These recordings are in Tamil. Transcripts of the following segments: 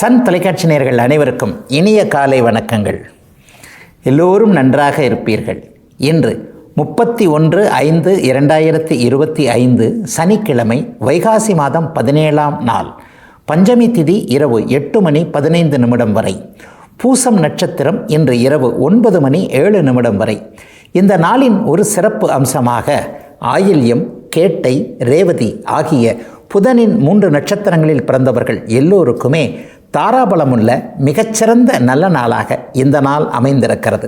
சன் தொலைக்காட்சி நேயர்கள் அனைவருக்கும் இனிய காலை வணக்கங்கள். எல்லோரும் நன்றாக இருப்பீர்கள். இன்று 31/5/2025 சனிக்கிழமை, வைகாசி மாதம் 17ஆம் நாள், பஞ்சமி திதி இரவு 8:15 வரை, பூசம் நட்சத்திரம் இன்று இரவு 9:07 வரை. இந்த நாளின் ஒரு சிறப்பு அம்சமாக ஆயில்யம், கேட்டை, ரேவதி ஆகிய புதனின் 3 நட்சத்திரங்களில் பிறந்தவர்கள் எல்லோருக்குமே தாராபலமுள்ள மிகச்சிறந்த நல்ல நாளாக இந்த நாள் அமைந்திருக்கிறது.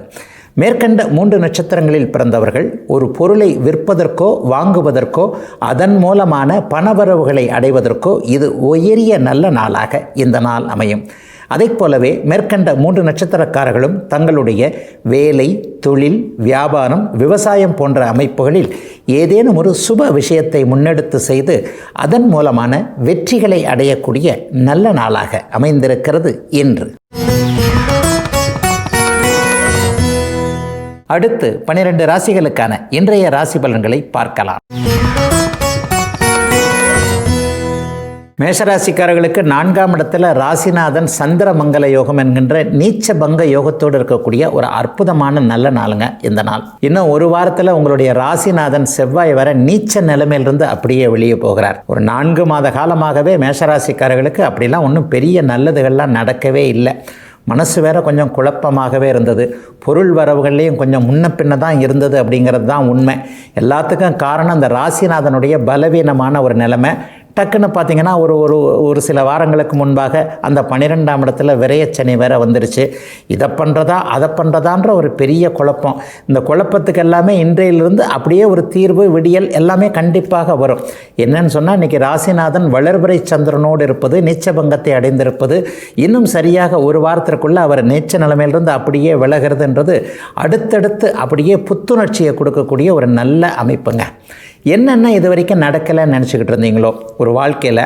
மேற்கண்ட 3 நட்சத்திரங்களில் பிறந்தவர்கள் ஒரு பொருளை விற்பதற்கோ வாங்குவதற்கோ அதன் மூலமான பணவரவுகளை அடைவதற்கோ இது உயரிய நல்ல நாளாக இந்த நாள் அமையும். அதை போலவே மேற்கண்ட 3 நட்சத்திரக்காரர்களும் தங்களுடைய வேலை, தொழில், வியாபாரம், விவசாயம் போன்ற அமைப்புகளில் ஏதேனும் ஒரு சுப விஷயத்தை முன்னெடுத்து செய்து அதன் மூலமான வெற்றிகளை அடையக்கூடிய நல்ல நாளாக அமைந்திருக்கிறது இன்று. அடுத்து 12 ராசிகளுக்கான இன்றைய ராசி பலன்களை பார்க்கலாம். மேஷராசிக்காரர்களுக்கு 4ஆம் இடத்துல ராசிநாதன் சந்திர மங்கல யோகம் என்கின்ற நீச்ச பங்க யோகத்தோடு இருக்கக்கூடிய ஒரு அற்புதமான நல்ல நாளுங்க இந்த நாள். இன்னும் ஒரு வாரத்தில் உங்களுடைய ராசிநாதன் செவ்வாய் வர நீச்ச நிலைமையிலிருந்து அப்படியே வெளியே போகிறார். ஒரு 4 மாத காலமாகவே மேஷராசிக்காரர்களுக்கு அப்படிலாம் ஒன்றும் பெரிய நல்லதுகள்லாம் நடக்கவே இல்லை. மனசு வேற கொஞ்சம் குழப்பமாகவே இருந்தது. பொருள் வரவுகள்லேயும் கொஞ்சம் முன்ன பின்ன தான் இருந்தது அப்படிங்கிறது தான் உண்மை. எல்லாத்துக்கும் காரணம் அந்த ராசிநாதனுடைய பலவீனமான ஒரு நிலைமை. டக்குன்னு பார்த்திங்கன்னா ஒரு சில வாரங்களுக்கு முன்பாக அந்த 12ஆம் இடத்துல விரயச்சனி வேற வந்துருச்சு. இதை பண்ணுறதா அதை பண்ணுறதான்ற ஒரு பெரிய குழப்பம். இந்த குழப்பத்துக்கு எல்லாமே இன்றையிலிருந்து அப்படியே ஒரு தீர்வு, விடியல் எல்லாமே கண்டிப்பாக வரும். என்னன்னு சொன்னால், இன்றைக்கி ராசிநாதன் வளர்பிறை சந்திரனோடு இருப்பது, நீச்சபங்கத்தை அடைந்திருப்பது, இன்னும் சரியாக ஒரு வாரத்திற்குள்ளே அவர் நீச்ச நிலைமையிலிருந்து அப்படியே விலகிறதுன்றது அடுத்தடுத்து அப்படியே புத்துணர்ச்சியை கொடுக்கக்கூடிய ஒரு நல்ல அமைப்புங்க. என்னென்ன இது வரைக்கும் நடக்கலைன்னு நினச்சிக்கிட்டு இருந்தீங்களோ, ஒரு வாழ்க்கையில்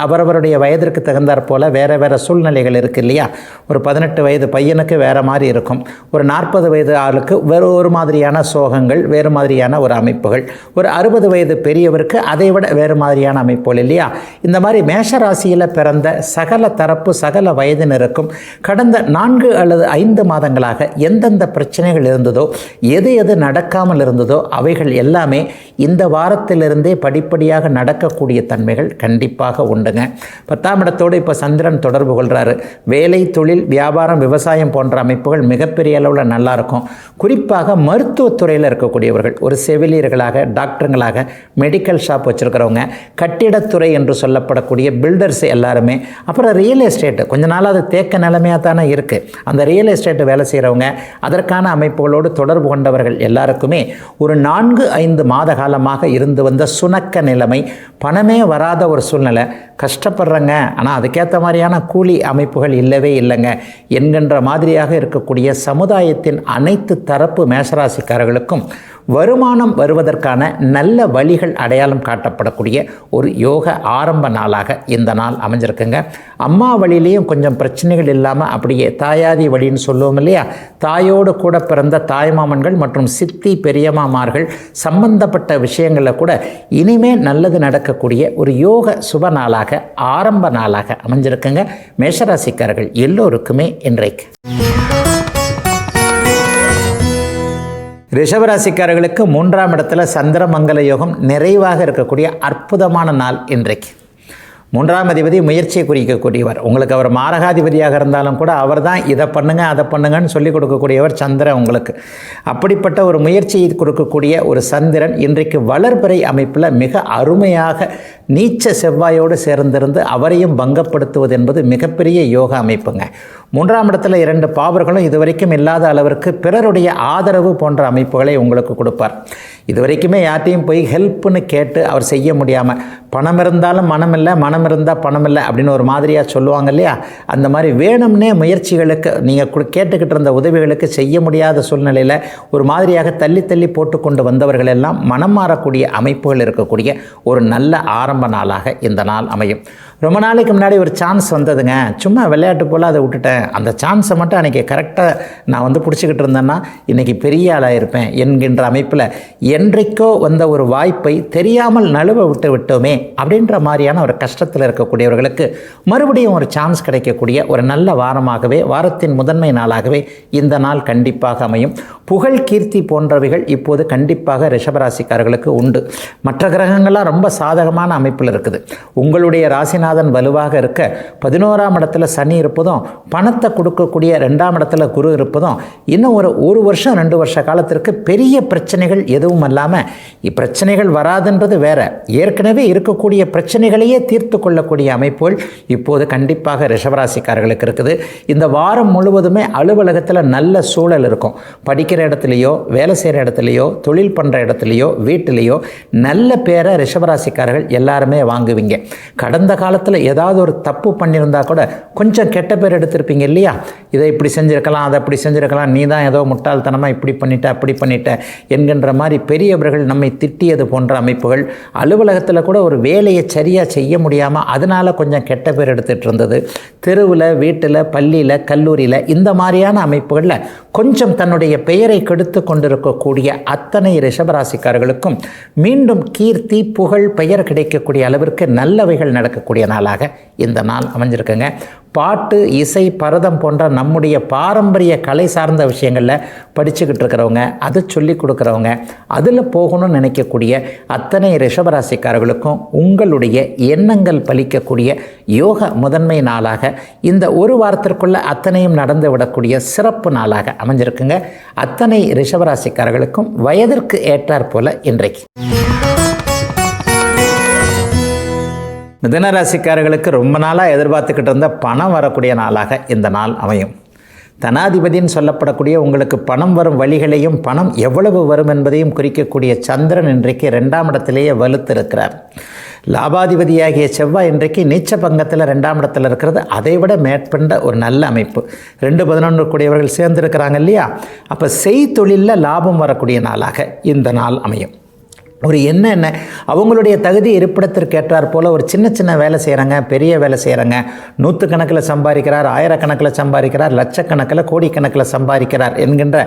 அவரவருடைய வயதிற்கு தகுந்தாற் போல் வேறு சூழ்நிலைகள் இருக்குது இல்லையா? ஒரு 18 வயது பையனுக்கு வேறு மாதிரி இருக்கும், ஒரு 40 வயது ஆளுக்கு வேறு ஒரு மாதிரியான சோகங்கள், வேறு மாதிரியான ஒரு அமைப்புகள், ஒரு 60 வயது பெரியவருக்கு அதை விட வேறு மாதிரியான அமைப்புகள் இல்லையா? இந்த மாதிரி மேஷ ராசியில் பிறந்த சகல தரப்பு சகல வயதினருக்கும் கடந்த 4 அல்லது 5 மாதங்களாக எந்தெந்த பிரச்சனைகள் இருந்ததோ, எது நடக்காமல் இருந்ததோ அவைகள் எல்லாமே இந்த வாரத்திலிருந்தே படிப்படியாக நடக்கக்கூடிய தன்மைகள் கண்டிப்பாக உண்டுங்க. 10ஆம் இடத்தோடு இப்போ சந்திரன் தொடர்பு கொள்கிறாரு. வேலை, தொழில், வியாபாரம், விவசாயம் போன்ற அமைப்புகள் மிகப்பெரிய அளவில் நல்லாயிருக்கும். குறிப்பாக மருத்துவத்துறையில் இருக்கக்கூடியவர்கள், ஒரு செவிலியர்களாக, டாக்டருங்களாக, மெடிக்கல் ஷாப் வச்சுருக்கிறவங்க, கட்டிடத்துறை என்று சொல்லப்படக்கூடிய பில்டர்ஸ் எல்லாருமே, அப்புறம் ரியல் எஸ்டேட்டு கொஞ்ச நாள் அது தேக்க நிலைமையாக தானே இருக்குது. அந்த ரியல் எஸ்டேட்டு வேலை செய்கிறவங்க, அதற்கான அமைப்புகளோடு தொடர்பு கொண்டவர்கள் எல்லாருக்குமே ஒரு 4-5 மாத காலமாக இருந்து வந்த சுணக்க நிலைமை, பணமே வராத ஒரு சூழ்நிலை, கஷ்டப்படுறங்க ஆனால் அதுக்கேற்ற மாதிரியான கூலி அமைப்புகள் இல்லவே இல்லைங்க என்கின்ற மாதிரியாக இருக்கக்கூடிய சமுதாயத்தின் அனைத்து தரப்பு மேஷராசிக்காரர்களுக்கும் வருமானம் வருவதற்கான நல்ல வழிகள் அடையாளம் காட்டப்படக்கூடிய ஒரு யோக ஆரம்ப நாளாக இந்த நாள் அமைஞ்சிருக்குங்க. அம்மா வழியிலையும் கொஞ்சம் பிரச்சனைகள் இல்லாமல் அப்படியே தாயாதி வழின்னு சொல்லுவோம் இல்லையா? தாயோடு கூட பிறந்த தாய்மாமன்கள் மற்றும் சித்தி பெரியம்மாமார்கள் சம்பந்தப்பட்ட விஷயங்களில் கூட இனிமே நல்லது நடக்கக்கூடிய ஒரு யோக சுப நாளாக, ஆரம்ப நாளாக அமைஞ்சிருக்குங்க மேஷராசிக்காரர்கள் எல்லோருக்குமே இன்றைக்கு. ரிஷபராசிக்காரர்களுக்கு 3ஆம் இடத்துல சந்திரமங்கல யோகம் நிறைவாக இருக்கக்கூடிய அற்புதமான நாள் இன்றைக்கு. 3ஆம் அதிபதி முயற்சியை குறிக்கக்கூடியவர். உங்களுக்கு அவர் மாரகாதிபதியாக இருந்தாலும் கூட அவர் தான் இதை பண்ணுங்க அதை பண்ணுங்கன்னு சொல்லிக் கொடுக்கக்கூடியவர் சந்திரன் உங்களுக்கு. அப்படிப்பட்ட ஒரு முயற்சியை கொடுக்கக்கூடிய ஒரு சந்திரன் இன்றைக்கு வளர்பிறை அமைப்பில் மிக அருமையாக நீச்ச செவ்வாயோடு சேர்ந்திருந்து அவரையும் பங்கப்படுத்துவது என்பது மிகப்பெரிய யோக அமைப்புங்க. 3ஆம் இடத்துல 2 பாவர்களும் இதுவரைக்கும் இல்லாத அளவிற்கு பிறருடைய ஆதரவு போன்ற அமைப்புகளை உங்களுக்கு கொடுப்பார். இதுவரைக்குமே யார்ட்டையும் போய் ஹெல்ப்னு கேட்டு அவர் செய்ய முடியாமல், பணம் இருந்தாலும் மனம் இல்லை, மனம் இருந்தால் பணம் இல்லை அப்படின்னு ஒரு மாதிரியாக சொல்லுவாங்க இல்லையா? அந்த மாதிரி வேணும்னே முயற்சிகளுக்கு நீங்கள் கேட்டுக்கிட்டு இருந்த உதவிகளுக்கு செய்ய முடியாத சூழ்நிலையில் ஒரு மாதிரியாக தள்ளி போட்டு கொண்டு வந்தவர்கள் எல்லாம் மனம் மாறக்கூடிய அமைப்புகள் இருக்கக்கூடிய ஒரு நல்ல ஆரம்ப நாளாக இந்த நாள் அமையும். ரொம்ப நாளைக்கு முன்னாடி ஒரு சான்ஸ் வந்ததுங்க, சும்மா விளையாட்டு போல் அதை விட்டுட்டேன், அந்த சான்ஸை மட்டும் அன்றைக்கி கரெக்டாக நான் பிடிச்சிக்கிட்டு இருந்தேன்னா இன்றைக்கி பெரிய ஆளாக இருப்பேன் என்கின்ற அமைப்பில் என்றைக்கோ வந்த ஒரு வாய்ப்பை தெரியாமல் நழுவ விட்டோமே அப்படின்ற மாதிரியான ஒரு கஷ்டத்தில் இருக்கக்கூடியவர்களுக்கு மறுபடியும் ஒரு சான்ஸ் கிடைக்கக்கூடிய ஒரு நல்ல வாரமாகவே, வாரத்தின் முதன்மை நாளாகவே இந்த நாள் கண்டிப்பாக அமையும். புகழ், கீர்த்தி போன்றவைகள் இப்போது கண்டிப்பாக ரிஷபராசிக்காரர்களுக்கு உண்டு. மற்ற கிரகங்கள்லாம் ரொம்ப சாதகமான அமைப்பில் இருக்குது. உங்களுடைய ராசிநாதன் வலுவாக இருக்க 11ஆம் இடத்துல சனி இருப்பதும், பணத்தை கொடுக்கக்கூடிய 2ஆம் இடத்துல குரு இருப்பதும், இன்னும் ஒரு வருஷம் 2 வருஷ காலத்திற்கு பெரிய பிரச்சனைகள் எதுவும் இல்லாமல், பிரச்சனைகள் வராதுன்றது வேற, ஏற்கனவே இருக்கக்கூடிய பிரச்சனைகளையே தீர்த்து கொள்ளக்கூடிய அமைப்புகள் இப்போது கண்டிப்பாக ரிஷபராசிக்காரர்களுக்கு இருக்குது. இந்த வாரம் முழுவதுமே அலுவலகத்தில் நல்ல சூழல் இருக்கும். படிக்கிற இடத்துலையோ, வேலை செய்கிற இடத்துலையோ, தொழில் பண்ணுற இடத்துலையோ, வீட்டிலையோ நல்ல பேரை ரிஷபராசிக்காரர்கள் எல்லாருமே வாங்குவீங்க. கடந்த காலத்தில் ஏதாவது ஒரு தப்பு பண்ணியிருந்தா கூட கொஞ்சம் கெட்ட பேர் எடுத்திருப்பீங்க இல்லையா? இதை இப்படி செஞ்சுருக்கலாம், அதை அப்படி செஞ்சுருக்கலாம், நீ தான் ஏதோ முட்டாள்தனமாக இப்படி பண்ணிட்ட அப்படி பண்ணிட்ட என்கின்ற மாதிரி பெரியவர்கள் நம்மை திட்டியது போன்ற அமைப்புகள், அலுவலகத்தில் கூட ஒரு வேலையை சரியாக செய்ய முடியாமல் அதனால் கொஞ்சம் கெட்ட பேர் எடுத்துகிட்டு இருந்தது, தெருவில், வீட்டில், பள்ளியில், கல்லூரியில் இந்த மாதிரியான அமைப்புகளில் கொஞ்சம் தன்னுடைய பெயரை கெடுத்து கொண்டிருக்கக்கூடிய அத்தனை ரிஷபராசிக்காரர்களுக்கும் மீண்டும் கீர்த்தி, புகழ், பெயர் கிடைக்கக்கூடிய அளவிற்கு நல்லவைகள் நடக்கக்கூடிய நாளாக இந்த நாள் அமைஞ்சிருக்குங்க. பாட்டு, இசை, பரதம் போன்ற நம்முடைய பாரம்பரிய கலை சார்ந்த விஷயங்களில் படிச்சுக்கிட்டு இருக்கிறவங்க, அதை சொல்லி கொடுக்குறவங்க, அதில் போகணும்னு நினைக்கக்கூடிய அத்தனை ரிஷபராசிக்காரர்களுக்கும் உங்களுடைய எண்ணங்கள் பலிக்கக்கூடிய யோக முதன்மை நாளாக இந்த ஒரு வாரத்திற்குள்ள அத்தனையும் நடந்து விடக்கூடிய சிறப்பு நாளாக அமைஞ்சிருக்குங்க. அத்தனை ரிஷபராசிக்காரர்களுக்கும் வயதிற்கு ஏற்றாற் போல இன்றைக்கு. மிதுனராசிக்காரர்களுக்கு ரொம்ப நாளாக எதிர்பார்த்துக்கிட்டு இருந்த பணம் வரக்கூடிய நாளாக இந்த நாள் அமையும். தனாதிபதின்னு சொல்லப்படக்கூடிய உங்களுக்கு பணம் வரும் வழிகளையும், பணம் எவ்வளவு வரும் என்பதையும் குறிக்கக்கூடிய சந்திரன் இன்றைக்கு 2ஆம் இடத்திலேயே வலுத்திருக்கிறார். லாபாதிபதியாகிய செவ்வாய் இன்றைக்கு நீச்ச பங்கத்தில் 2ஆம் இடத்தில் இருக்கிறது அதைவிட மேற்பண்ட ஒரு நல்ல அமைப்பு. 2-11 கூடியவர்கள் சேர்ந்துருக்கிறாங்க இல்லையா? அப்போ செய்தொழிலில் லாபம் வரக்கூடிய நாளாக இந்த நாள் அமையும். ஒரு என்ன அவங்களுடைய தகுதி இருப்பிடத்திற்கு ஏற்றார் போல் ஒரு சின்ன சின்ன வேலை செய்கிறாங்க, பெரிய வேலை செய்கிறாங்க, 100 கணக்கில் சம்பாதிக்கிறார், 1000 கணக்கில் சம்பாதிக்கிறார், லட்சக்கணக்கில், கோடிக்கணக்கில் சம்பாதிக்கிறார் என்கின்ற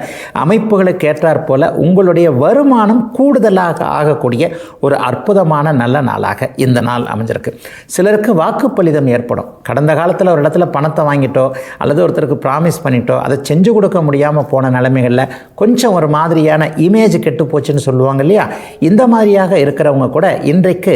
அமைப்புகளுக்கு ஏற்றார் போல் உங்களுடைய வருமானம் கூடுதலாக ஆகக்கூடிய ஒரு அற்புதமான நல்ல நாளாக இந்த நாள் அமைஞ்சிருக்கு. சிலருக்கு வாக்குப்பளிதம் ஏற்படும். கடந்த காலத்தில் ஒரு இடத்துல பணத்தை வாங்கிட்டோ அல்லது ஒருத்தருக்கு ப்ராமிஸ் பண்ணிட்டோ அதை செஞ்சு கொடுக்க முடியாமல் போன நிலைமைகளில் கொஞ்சம் ஒரு மாதிரியான இமேஜ் கெட்டு போச்சுன்னு சொல்லுவாங்க இல்லையா? இந்த மாதிரியாக இருக்கிறவங்க கூட இன்றைக்கு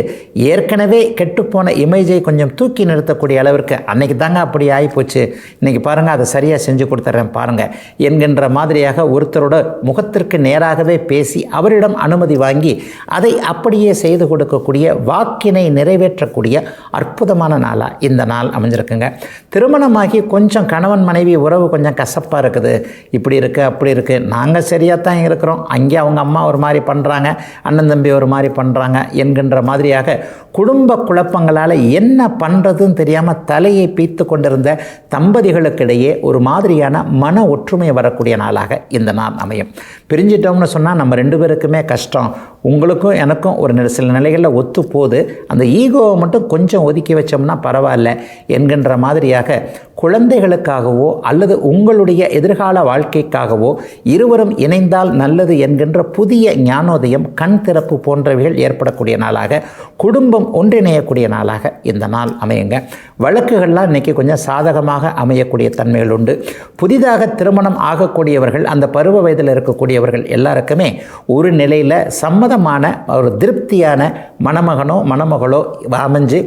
ஏற்கனவே கெட்டுப்போன இமேஜை கொஞ்சம் தூக்கி நிறுத்தக்கூடிய அளவிற்கு, அன்னைக்கு தாங்க அப்படி ஆகிப்போச்சு, இன்றைக்கி பாருங்கள் அதை சரியாக செஞ்சு கொடுத்துட்றேன் பாருங்கள் என்கின்ற மாதிரியாக ஒருத்தரோட முகத்திற்கு நேராகவே பேசி அவரிடம் அனுமதி வாங்கி அதை அப்படியே செய்து கொடுக்கக்கூடிய, வாக்கினை நிறைவேற்றக்கூடிய அற்புதமான நாளாக இந்த நாள் அமைஞ்சிருக்குங்க. திருமணமாகி கொஞ்சம் கணவன் மனைவி உறவு கொஞ்சம் கசப்பாக இருக்குது, இப்படி இருக்குது அப்படி இருக்குது, நாங்கள் சரியாக தான் இருக்கிறோம், அங்கே அவங்க அம்மா ஒரு மாதிரி பண்ணுறாங்க, அண்ணன் தம்பி ஒரு மாதிரி பண்ணுறாங்க என்கின்ற மாதிரியாக குடும்ப குழப்பங்களால் என்ன பண்ணுறதுன்னு தெரியாமல் தலையை பீத்து கொண்டிருந்த தம்பதிகளுக்கிடையே ஒரு மாதிரியான மன ஒற்றுமை வரக்கூடிய நாளாக இந்த நாள் அமையும். பிரிஞ்சிட்டோம்னு சொன்னால் நம்ம 2 பேருக்குமே கஷ்டம், உங்களுக்கும் எனக்கும் ஒரு சில நிலைகளில் ஒத்து போகுது, அந்த ஈகோவை மட்டும் கொஞ்சம் ஒதுக்கி வச்சோம்னா பரவாயில்ல என்கின்ற மாதிரியாக குழந்தைகளுக்காகவோ அல்லது உங்களுடைய எதிர்கால வாழ்க்கைக்காகவோ இருவரும் இணைந்தால் நல்லது என்கின்ற புதிய ஞானோதயம், கண் திறப்பு போன்றவைகள் ஏற்படக்கூடிய நாளாக, குடும்பம் ஒன்றிணையக்கூடிய நாளாக இந்த நாள் அமையுங்க. வழக்குகள்லாம் இன்றைக்கி கொஞ்சம் சாதகமாக அமையக்கூடிய தன்மைகள் உண்டு. புதிதாக திருமணம் ஆகக்கூடியவர்கள், அந்த பருவ வயதில் இருக்கக்கூடியவர்கள் எல்லாருக்குமே ஒரு நிலையில் சம்மதமான ஒரு திருப்தியான மணமகனோ மணமகளோ அமைஞ்சு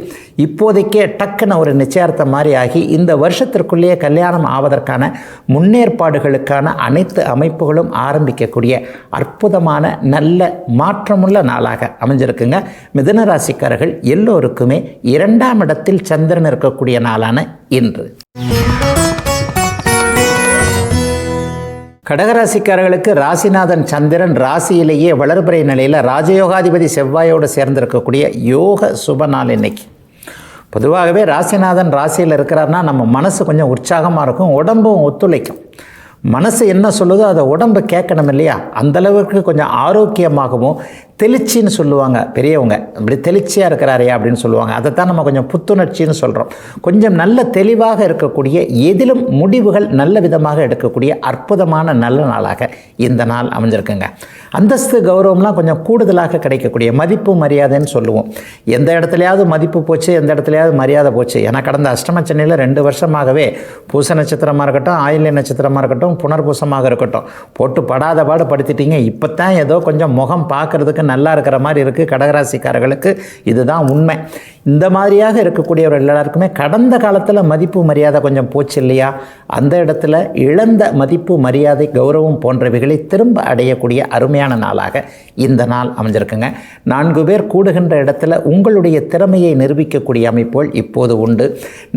இப்போதைக்கே டக்குன்னு ஒரு நிச்சயார்த்தம் மாதிரி ஆகி இந்த வருஷத்திற்குள்ளேயே கல்யாணம் ஆவதற்கான முன்னேற்பாடுகளுக்கான அனைத்து அமைப்புகளும் ஆரம்பிக்கக்கூடிய அற்புதமான நல்ல மாற்றமுள்ள நாளாக அமைஞ்சிருக்குங்க. மிதுன ராசிக்காரர்கள் எல்லோருக்குமே 2ஆம் இடத்தில் சந்திரன் இருக்கக்கூடிய நாளான இன்று. கடகராசிக்காரர்களுக்கு ராசிநாதன் சந்திரன் ராசியிலேயே வளர்பிறை நிலையில் ராஜயோகாதிபதி செவ்வாயோடு சேர்ந்திருக்கக்கூடிய யோக சுப நாள் இன்னைக்கு. பொதுவாகவே ராசிநாதன் ராசியில் இருக்கிறார்னா நம்ம மனசு கொஞ்சம் உற்சாகமாக இருக்கும், உடம்பும் ஒத்துழைக்கும். மனசு என்ன சொல்லுதோ அதை உடம்பு கேட்கணும் இல்லையா? அந்தளவுக்கு கொஞ்சம் ஆரோக்கியமாகவும் தெளிச்சின்னு சொல்லுவாங்க பெரியவங்க, அப்படி தெளிச்சியாக இருக்கிறாரையா அப்படின்னு சொல்லுவாங்க. அதைத்தான் நம்ம கொஞ்சம் புத்துணர்ச்சின்னு சொல்கிறோம். கொஞ்சம் நல்ல தெளிவாக இருக்கக்கூடிய, எதிலும் முடிவுகள் நல்ல விதமாக எடுக்கக்கூடிய அற்புதமான நல்ல நாளாக இந்த நாள் அமைஞ்சிருக்குங்க. அந்தஸ்து கௌரவம்லாம் கொஞ்சம் கூடுதலாக கிடைக்கக்கூடிய, மதிப்பு மரியாதைன்னு சொல்லுவோம். எந்த இடத்துலையாவது மதிப்பு போச்சு, எந்த இடத்துலையாவது மரியாதை போச்சு. ஏன்னா கடந்த அஷ்டம சனியில் 2 வருஷமாகவே பூச நட்சத்திரமாக இருக்கட்டும், ஆயில்ய நட்சத்திரமாக இருக்கட்டும், புனர்பூசமாக இருக்கட்டும், போட்டு படாத பாடு படுத்திட்டீங்க. இப்போ தான் ஏதோ கொஞ்சம் முகம் பார்க்குறதுக்கு நல்லா இருக்கிற மாதிரி இருக்குது கடகராசிக்காரர்களுக்கு. இதுதான் உண்மை. இந்த மாதிரியாக இருக்கக்கூடியவர்கள் எல்லாருக்குமே கடந்த காலத்தில் மதிப்பு மரியாதை கொஞ்சம் போச்சு இல்லையா, அந்த இடத்துல இழந்த மதிப்பு மரியாதை கௌரவம் போன்றவைகளை திரும்ப அடையக்கூடிய அருமையான நாளாக இந்த நாள் அமைஞ்சிருக்குங்க. 4 பேர் கூடுகின்ற இடத்துல உங்களுடைய திறமையை நிரூபிக்கக்கூடிய அமைப்புகள் இப்போது உண்டு.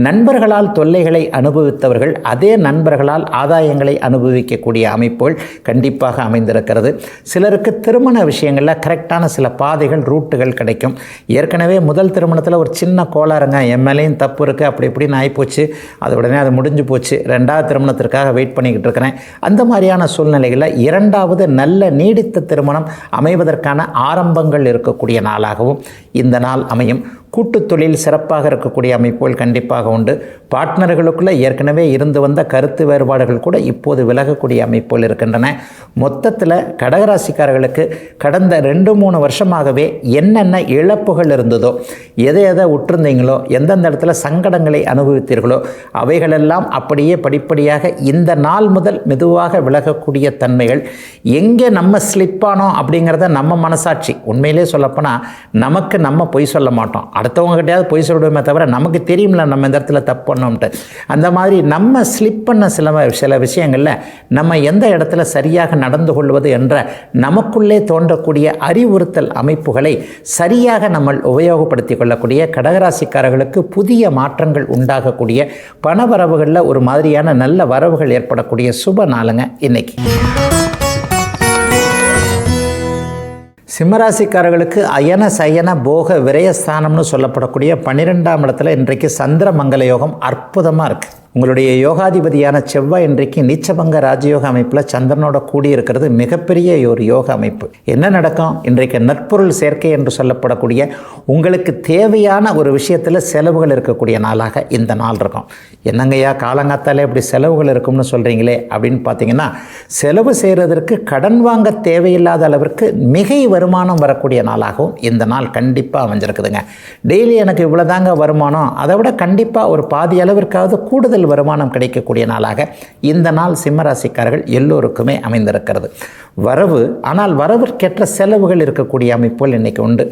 நண்பர்களால் தொல்லைகளை அனுபவித்தவர்கள் அதே நண்பர்களால் ஆதாயங்களை அனுபவிக்கக்கூடிய அமைப்புகள் கண்டிப்பாக அமைந்திருக்கிறது. சிலருக்கு திருமண விஷயங்களில் கரெக்டான சில பாதைகள் ரூட்டுகள் கிடைக்கும். ஏற்கனவே முதல் திருமணத்தில் ஒரு சின்ன கோளாறுங்க, எம்எல்ஏயும் தப்பு இருக்குது, அப்படி இப்படின்னு ஆகிப்போச்சு, அது உடனே அது முடிஞ்சு போச்சு, 2வது திருமணத்திற்காக வெயிட் பண்ணிக்கிட்டு இருக்கிறேன். அந்த மாதிரியான சூழ்நிலைகளில் 2வது நல்ல நீடித்த திருமணம் அமைவதற்கான ஆரம்பங்கள் இருக்கக்கூடிய நாளாகவும் இந்த நாள் அமையும். கூட்டுத் தொழில் சிறப்பாக இருக்கக்கூடிய அமைப்புகள் கண்டிப்பாக உண்டு. பார்ட்னர்களுக்குள்ளே ஏற்கனவே இருந்து வந்த கருத்து வேறுபாடுகள் கூட இப்போது விலகக்கூடிய அமைப்புகள் இருக்கின்றன. மொத்தத்தில் கடகராசிக்காரர்களுக்கு கடந்த 2-3 வருஷமாகவே என்னென்ன இழப்புகள் இருந்ததோ, எதை விட்டுருந்தீங்களோ, எந்தெந்த இடத்துல சங்கடங்களை அனுபவித்தீர்களோ, அவைகளெல்லாம் அப்படியே படிப்படியாக இந்த நாள் முதல் மெதுவாக விலகக்கூடிய தன்மைகள். எங்கே நம்ம ஸ்லிப்பானோம் அப்படிங்கிறத நம்ம மனசாட்சி, உண்மையிலே சொல்லப்போனால் நமக்கு நம்ம பொய் சொல்ல மாட்டோம், அடுத்தவங்க கிட்டையாவது பொய் சொல்லுவோமே தவிர நமக்கு தெரியும்ல நம்ம இந்த இடத்துல தப்பு பண்ணோம்ட்டு. அந்த மாதிரி நம்ம ஸ்லிப் பண்ண சில விஷயங்களில் நம்ம எந்த இடத்துல சரியாக நடந்து கொள்வது என்ற நமக்குள்ளே தோன்றக்கூடிய அறிவுறுத்தல் அமைப்புகளை சரியாக நம்ம உபயோகப்படுத்தி கொள்ளக்கூடிய கடகராசிக்காரர்களுக்கு புதிய மாற்றங்கள் உண்டாகக்கூடிய, பணவரவுகளில் ஒரு மாதிரியான நல்ல வரவுகள் ஏற்படக்கூடிய சுப நாளுங்க இன்னைக்கு. சிம்மராசிக்காரர்களுக்கு அயன சயன போக விரயஸ்தானம்னு சொல்லப்படக்கூடிய 12ஆம் இடத்துல இன்றைக்கு சந்திர மங்கள யோகம் அற்புதமாக இருக்குது. உங்களுடைய யோகாதிபதியான செவ்வாய் இன்றைக்கு நீச்சபங்க ராஜயோக அமைப்பில் சந்திரனோட கூடி இருக்கிறது மிகப்பெரிய ஒரு யோக அமைப்பு. என்ன நடக்கும்? இன்றைக்கு நற்பொருள் சேர்க்கை என்று சொல்லப்படக்கூடிய உங்களுக்கு தேவையான ஒரு விஷயத்தில் செலவுகள் இருக்கக்கூடிய நாளாக இந்த நாள் இருக்கும். என்னங்கய்யா காலங்காத்தாலே இப்படி செலவுகள் இருக்கும்னு சொல்கிறீங்களே அப்படின்னு பார்த்தீங்கன்னா, செலவு செய்கிறதற்கு கடன் வாங்க தேவையில்லாத அளவிற்கு மிகை வருமானம் வரக்கூடிய நாளாகவும் இந்த நாள் கண்டிப்பாக அமைஞ்சிருக்குதுங்க. டெய்லி எனக்கு இவ்வளோதாங்க வருமானம், அதை விட கண்டிப்பாக ஒரு பாதி அளவிற்காவது கூடுதல் வருமானம் கிடைக்கக்கூடிய நாளாக இந்த நாள் சிம்மராசிக்காரர்கள் எல்லோருக்குமே அமைந்திருக்கிறது. வரவு, ஆனால் வரவிற்கேற்ற செலவுகள் இருக்கக்கூடிய அமைப்புகள் இன்றைக்கி உண்டு.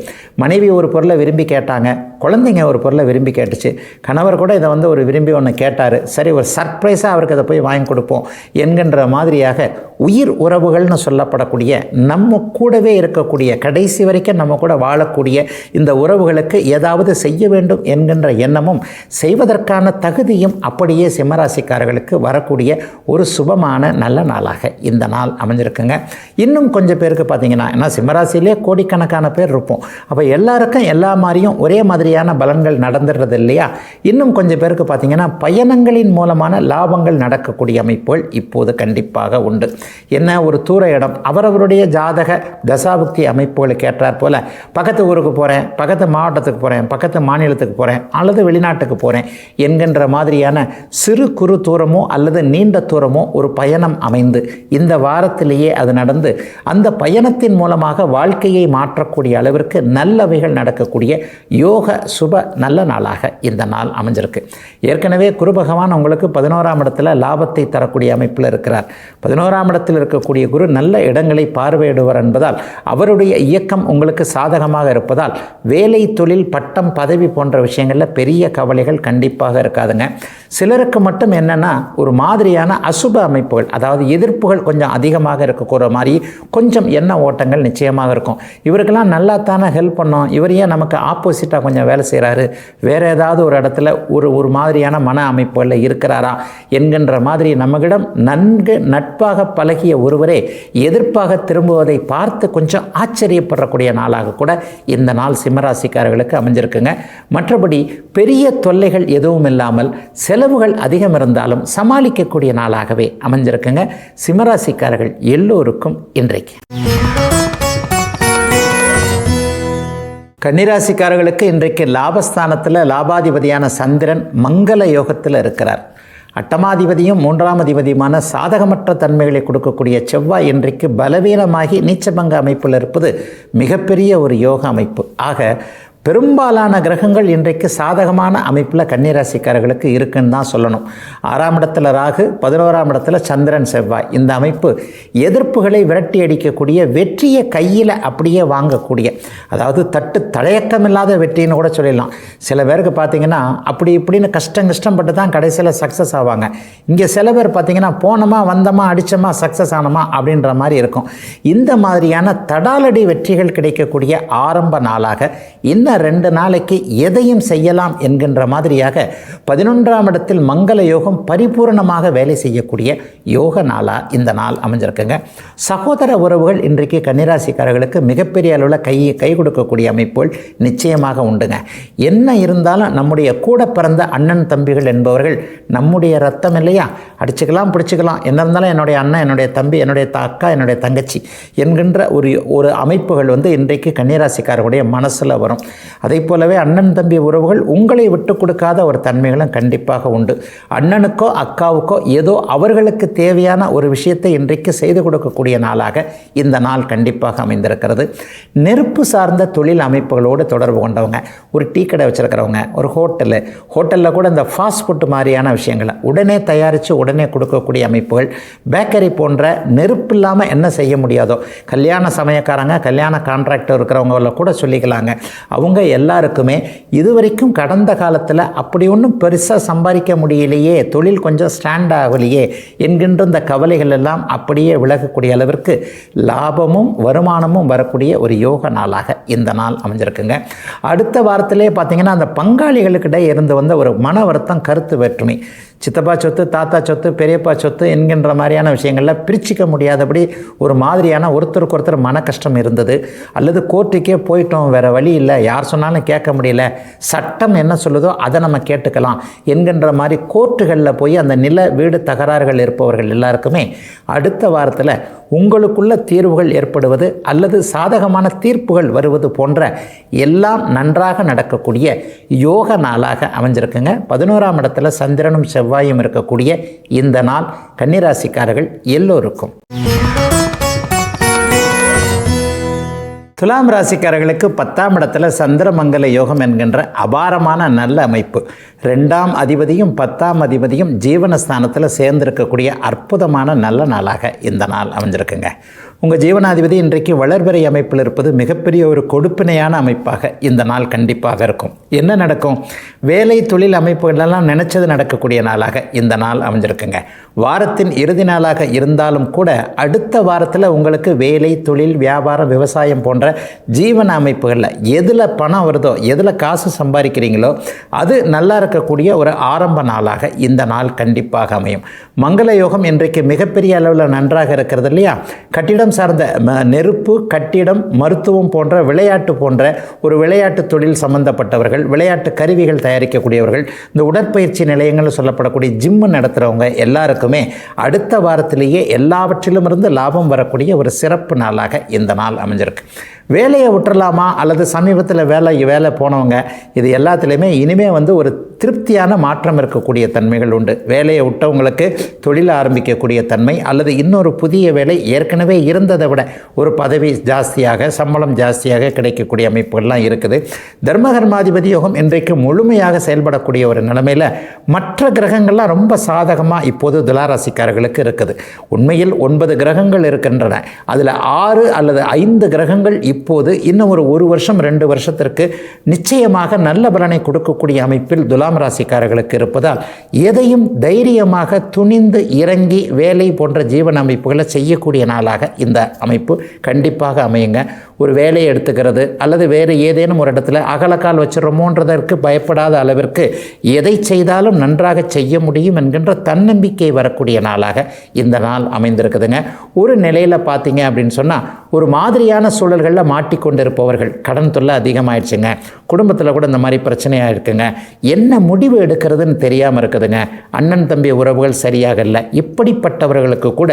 மனைவி ஒரு பொருளை விரும்பி கேட்டாங்க, குழந்தைங்க ஒரு பொருளை விரும்பி கேட்டுச்சு, கணவர் கூட இதை ஒரு விரும்பி ஒன்று கேட்டார், சரி ஒரு சர்ப்ரைஸாக அவருக்கு அதை போய் வாங்கி கொடுப்போம் என்கின்ற மாதிரியாக உயிர் உறவுகள்னு சொல்லப்படக்கூடிய நம்ம கூடவே இருக்கக்கூடிய, கடைசி வரைக்கும் நம்ம கூட வாழக்கூடிய இந்த உறவுகளுக்கு ஏதாவது செய்ய வேண்டும் என்கின்ற எண்ணமும் செய்வதற்கான தகுதியும் அப்படியே சிம்மராசிக்காரர்களுக்கு வரக்கூடிய ஒரு சுபமான நல்ல நாளாக இந்த நாள் அமைஞ்சிருக்குங்க. இன்னும் கொஞ்சம் பேருக்கு பார்த்தீங்கன்னா, ஏன்னா சிம்மராசியிலே கோடிக்கணக்கான பேர் இருப்போம், அப்போ எல்லாருக்கும் எல்லா மாதிரியும் ஒரே மாதிரியான பலன்கள் நடந்துடுறது இல்லையா. இன்னும் கொஞ்சம் பேருக்கு பார்த்தீங்கன்னா பயணங்களின் மூலமான லாபங்கள் நடக்கக்கூடிய அமைப்புகள் இப்போது கண்டிப்பாக உண்டு. என்ன, ஒரு தூர இடம், அவரவருடைய ஜாதக தசாபுக்தி அமைப்புகளுக்கு ஏற்றார் போல் பக்கத்து ஊருக்கு போகிறேன், பக்கத்து மாவட்டத்துக்கு போகிறேன், பக்கத்து மாநிலத்துக்கு போகிறேன், அல்லது வெளிநாட்டுக்கு போகிறேன் என்கின்ற மாதிரியான சிறு குறு தூரமோ அல்லது நீண்ட தூரமோ ஒரு பயணம் அமைந்து இந்த வாரத்திலேயே அது நடந்து அந்த பயணத்தின் மூலமாக வாழ்க்கையை மாற்றக்கூடிய அளவிற்கு நல்லவைகள் நடக்கக்கூடிய யோக சுப நல்ல நாளாக இந்த நாள் அமைஞ்சிருக்கு. ஏற்கனவே குரு பகவான் உங்களுக்கு 11ஆம் இடத்துல லாபத்தை தரக்கூடிய அமைப்பில் இருக்கிறார். 11ஆம் இடத்தில் இருக்கக்கூடிய குரு நல்ல இடங்களை பார்வையிடுவார் என்பதால் அவருடைய இயக்கம் உங்களுக்கு சாதகமாக இருப்பதால் வேலை, தொழில், பட்டம், பதவி போன்ற விஷயங்களில் பெரிய கவலைகள் கண்டிப்பாக இருக்காதுங்க. சிலருக்கு மட்டும் என்னென்னா ஒரு மாதிரியான அசுப அமைப்புகள், அதாவது எதிர்ப்புகள் கொஞ்சம் அதிகமாக இருக்கக்கூட மாதிரி கொஞ்சம் எண்ண ஓட்டங்கள் நிச்சயமாக இருக்கும். இவருக்கெல்லாம் நல்லா தானே ஹெல்ப் பண்ணோம், இவர் ஏன் நமக்கு ஆப்போசிட்டாக கொஞ்சம் வேலை செய்கிறாரு, வேறு ஏதாவது ஒரு இடத்துல ஒரு மாதிரியான மன அமைப்புகளில் இருக்கிறாரா என்கின்ற மாதிரி நம்மிடம் நன்கு நட்பாக பழகிய ஒருவரே எதிர்ப்பாக திரும்புவதை பார்த்து கொஞ்சம் ஆச்சரியப்படக்கூடிய நாளாக கூட இந்த நாள் சிம்மராசிக்காரர்களுக்கு அமைஞ்சிருக்குங்க. மற்றபடி பெரிய தொல்லைகள் எதுவும் இல்லாமல் செலவுகள் அதிகம் இருந்தாலும் சமாளிக்கக்கூடிய நாளாகவே அமைஞ்சிருக்குங்க சிம்மராசிக்காரர்கள் எல்லோருக்கும் இன்றைக்கு. கன்னிராசிக்காரர்களுக்கு இன்றைக்கு லாபஸ்தானத்தில் லாபாதிபதியான சந்திரன் மங்கள யோகத்தில் இருக்கிறார். அட்டமாதிபதியும் 3ஆம் அதிபதியுமான சாதகமற்ற தன்மைகளை கொடுக்கக்கூடிய செவ்வாய் இன்றைக்கு பலவீனமாகி நீச்சபங்க அமைப்பில் இருப்பது மிகப்பெரிய ஒரு யோக அமைப்பு. ஆக பெரும்பாலான கிரகங்கள் இன்றைக்கு சாதகமான அமைப்பில் கன்னிராசிக்காரர்களுக்கு இருக்குன்னு தான் சொல்லணும். 6ஆம் இடத்துல ராகு, 11ஆம் இடத்துல சந்திரன் செவ்வாய். இந்த அமைப்பு எதிர்ப்புகளை விரட்டி அடிக்கக்கூடிய, வெற்றியை கையில் அப்படியே வாங்கக்கூடிய, அதாவது தடையக்கமில்லாத வெற்றின்னு கூட சொல்லிடலாம். சில பேருக்கு பார்த்திங்கன்னா அப்படி இப்படின்னு கஷ்டப்பட்டு தான் கடைசியில் சக்ஸஸ் ஆவாங்க. இங்கே சில பேர் பார்த்திங்கன்னா போனோமா வந்தோமா அடித்தோமா சக்ஸஸ் ஆனோமா அப்படின்ற மாதிரி இருக்கும். இந்த மாதிரியான தடாலடி வெற்றிகள் கிடைக்கக்கூடிய ஆரம்ப நாளாக இன்னும் 2 நாளைக்கு எதையும் செய்யலாம் என்கின்ற மாதிரியாக 11ஆம் இடத்தில் மங்கள யோகம் பரிபூர்ணமாக வேலை செய்யக்கூடிய யோக நாளாக இந்த நாள் அமைஞ்சிருக்குங்க. சகோதர உறவுகள் இன்றைக்கு கன்னிராசிக்காரர்களுக்கு மிகப்பெரிய அளவில் கை கொடுக்கக்கூடிய அமைப்புகள் நிச்சயமாக உண்டுங்க. என்ன இருந்தாலும் நம்முடைய கூட பிறந்த அண்ணன் தம்பிகள் என்பவர்கள் நம்முடைய ரத்தம் இல்லையா, அடிச்சுக்கலாம் பிடிச்சிக்கலாம், என்ன இருந்தாலும் என்னுடைய அண்ணன், என்னுடைய தம்பி, என்னுடைய அக்கா, என்னுடைய தங்கச்சி என்கின்ற ஒரு அமைப்புகள் இன்றைக்கு கன்னிராசிக்காரர்களுடைய மனசில் வரும். அதை போலவே அண்ணன் தம்பி உறவுகள் உங்களை விட்டு கொடுக்காத ஒரு தன்மைகளும் கண்டிப்பாக உண்டு. அண்ணனுக்கோ அக்காவுக்கோ ஏதோ அவர்களுக்கு தேவையான ஒரு விஷயத்தை இன்றைக்கு செய்து கொடுக்கக்கூடிய நாளாக இந்த நாள் கண்டிப்பாக அமைந்திருக்கிறது. நெருப்பு சார்ந்த தொழில் அமைப்புகளோடு தொடர்பு கொண்டவங்க, ஒரு டீ கடை வச்சுருக்கிறவங்க, ஒரு ஹோட்டலில் கூட இந்த ஃபாஸ்ட் ஃபுட் மாதிரியான விஷயங்களை உடனே தயாரித்து உடனே கொடுக்கக்கூடிய அமைப்புகள், பேக்கரி போன்ற நெருப்பு இல்லாமல் என்ன செய்ய முடியாதோ, கல்யாண சமயக்காரங்க, கல்யாண கான்ட்ராக்டர் இருக்கிறவங்கள கூட சொல்லிக்கலாங்க. அவங்க எல்லாருக்குமே இதுவரைக்கும் கடந்த காலத்தில் அப்படி ஒன்றும் பெருசாக சம்பாதிக்க முடியலையே, தொழில் கொஞ்சம் ஸ்டாண்ட் ஆகலையே என்கின்ற இந்த கவலைகள் எல்லாம் அப்படியே விலகக்கூடிய அளவிற்கு லாபமும் வருமானமும் வரக்கூடிய ஒரு யோக நாளாக இந்த நாள் அமைஞ்சிருக்குங்க. அடுத்த வாரத்திலே பார்த்திங்கன்னா அந்த பங்காளிகளுக்கிடையே இருந்து வந்த ஒரு மன வருத்தம், கருத்து வேற்றுமை, சித்தப்பா சொத்து, தாத்தா சொத்து, பெரியப்பா சொத்து என்கின்ற மாதிரியான விஷயங்களில் பிரிச்சிக்க முடியாதபடி ஒரு மாதிரியான ஒருத்தருக்கு ஒருத்தர் மன கஷ்டம் இருந்தது. அல்லது கோர்ட்டுக்கே போயிட்டோம், வேறு வழி இல்லை, யார் சொன்னாலும் கேட்க முடியல, சட்டம் என்ன சொல்லுதோ அதை நம்ம கேட்டுக்கலாம் என்கின்ற மாதிரி கோர்ட்டுகளில் போய் அந்த நில வீடு தகராறுகள் இருப்பவர்கள் எல்லாருக்குமே அடுத்த வாரத்தில் உங்களுக்குள்ள தீர்வுகள் ஏற்படுவது அல்லது சாதகமான தீர்ப்புகள் வருவது போன்ற எல்லாம் நன்றாக நடக்கக்கூடிய யோக நாளாக அமைஞ்சிருக்குங்க. 11ஆம் இடத்துல சந்திரனும் செவ்வாயும் இருக்கக்கூடிய இந்த நாள் கன்னிராசிக்காரர்கள் எல்லோருக்கும். துலாம் ராசிக்காரர்களுக்கு 10ஆம் இடத்துல சந்திரமங்கல யோகம் என்கின்ற அபாரமான நல்ல அமைப்பு. 2ஆம் அதிபதியும் 10ஆம் அதிபதியும் ஜீவனஸ்தானத்தில் சேர்ந்திருக்கக்கூடிய அற்புதமான நல்ல நாளாக இந்த நாள் அமைஞ்சிருக்குங்க. உங்கள் ஜீவனாதிபதி இன்றைக்கு வளர்பிறை அமைப்பில் இருப்பது மிகப்பெரிய ஒரு கொடுப்பினையான அமைப்பாக இந்த நாள் கண்டிப்பாக இருக்கும். என்ன நடக்கும்? வேலை தொழில் அமைப்புகளெல்லாம் நினச்சது நடக்கக்கூடிய நாளாக இந்த நாள் அமைஞ்சிருக்குங்க. வாரத்தின் இறுதி நாளாக இருந்தாலும் கூட அடுத்த வாரத்தில் உங்களுக்கு வேலை தொழில் வியாபாரம் விவசாயம் போன்ற ஜீவன அமைப்புகளில் எதில் பணம் வருதோ, எதில் காசு சம்பாதிக்கிறீங்களோ அது நல்லா இருக்கக்கூடிய ஒரு ஆரம்ப நாளாக இந்த நாள் கண்டிப்பாக அமையும். மங்கள யோகம் இன்றைக்கு மிகப்பெரிய அளவில் நன்றாக இருக்கிறது இல்லையா. கட்டிடம் சார்ந்த நெருப்பு, கட்டிடம், மருத்துவம் போன்ற விளையாட்டு போன்ற ஒரு விளையாட்டு தொழில் சம்பந்தப்பட்டவர்கள், விளையாட்டு கருவிகள் தயாரிக்கக்கூடியவர்கள், இந்த உடற்பயிற்சி நிலையங்கள் சொல்லப்படக்கூடிய ஜிம்மு நடத்துகிறவங்க எல்லாருக்குமே அடுத்த வாரத்திலேயே எல்லாவற்றிலும் இருந்து லாபம் வரக்கூடிய ஒரு சிறப்பு நாளாக இந்த நாள் அமைஞ்சிருக்கு. வேலையை விட்டுறலாமா அல்லது சமீபத்தில் வேலை போனவங்க இது எல்லாத்துலேயுமே இனிமேல் ஒரு திருப்தியான மாற்றம் இருக்கக்கூடிய தன்மைகள் உண்டு. வேலையை விட்டவங்களுக்கு தொழில் ஆரம்பிக்கக்கூடிய தன்மை அல்லது இன்னொரு புதிய வேலை ஏற்கனவே இருந்ததை விட ஒரு பதவி ஜாஸ்தியாக, சம்பளம் ஜாஸ்தியாக கிடைக்கக்கூடிய அமைப்புகள்லாம் இருக்குது. தர்மகர்மாதிபதி யோகம் இன்றைக்கு முழுமையாக செயல்படக்கூடிய ஒரு நிலைமையில் மற்ற கிரகங்கள்லாம் ரொம்ப சாதகமாக இப்போது துளாராசிக்காரர்களுக்கு இருக்குது. உண்மையில் 9 கிரகங்கள் இருக்கின்றன. அதில் 6 அல்லது 5 கிரகங்கள் இப்போது இன்னும் ஒரு வருஷம் 2 வருஷத்திற்கு நிச்சயமாக நல்ல பலனை கொடுக்கக்கூடிய அமைப்பில் துலாம் ராசிக்காரர்களுக்கு இருப்பதால் எதையும் தைரியமாக துணிந்து இறங்கி வேலை போன்ற ஜீவன அமைப்புகளை செய்யக்கூடிய நாளாக இந்த அமைப்பு கண்டிப்பாக அமையுங்க. ஒரு வேலையை எடுத்துக்கிறது அல்லது வேறு ஏதேனும் ஒரு இடத்துல அகலக்கால் வச்சிடறோமோன்றதற்கு பயப்படாத அளவிற்கு எதை செய்தாலும் நன்றாக செய்ய முடியும் என்கின்ற தன்னம்பிக்கை வரக்கூடிய நாளாக இந்த நாள் அமைந்திருக்குதுங்க. ஒரு நிலையில் பார்த்தீங்க அப்படின்னு சொன்னால் ஒரு மாதிரியான சூழல்களில் மாட்டிக்கொண்டிருப்பவர்கள், கடன் தொல்லை அதிகமாகிடுச்சுங்க, குடும்பத்தில் கூட இந்த மாதிரி பிரச்சனையாக இருக்குங்க, என்ன முடிவு எடுக்கிறதுன்னு தெரியாமல் இருக்குதுங்க, அண்ணன் தம்பி உறவுகள் சரியாக இல்லை, இப்படிப்பட்டவர்களுக்கு கூட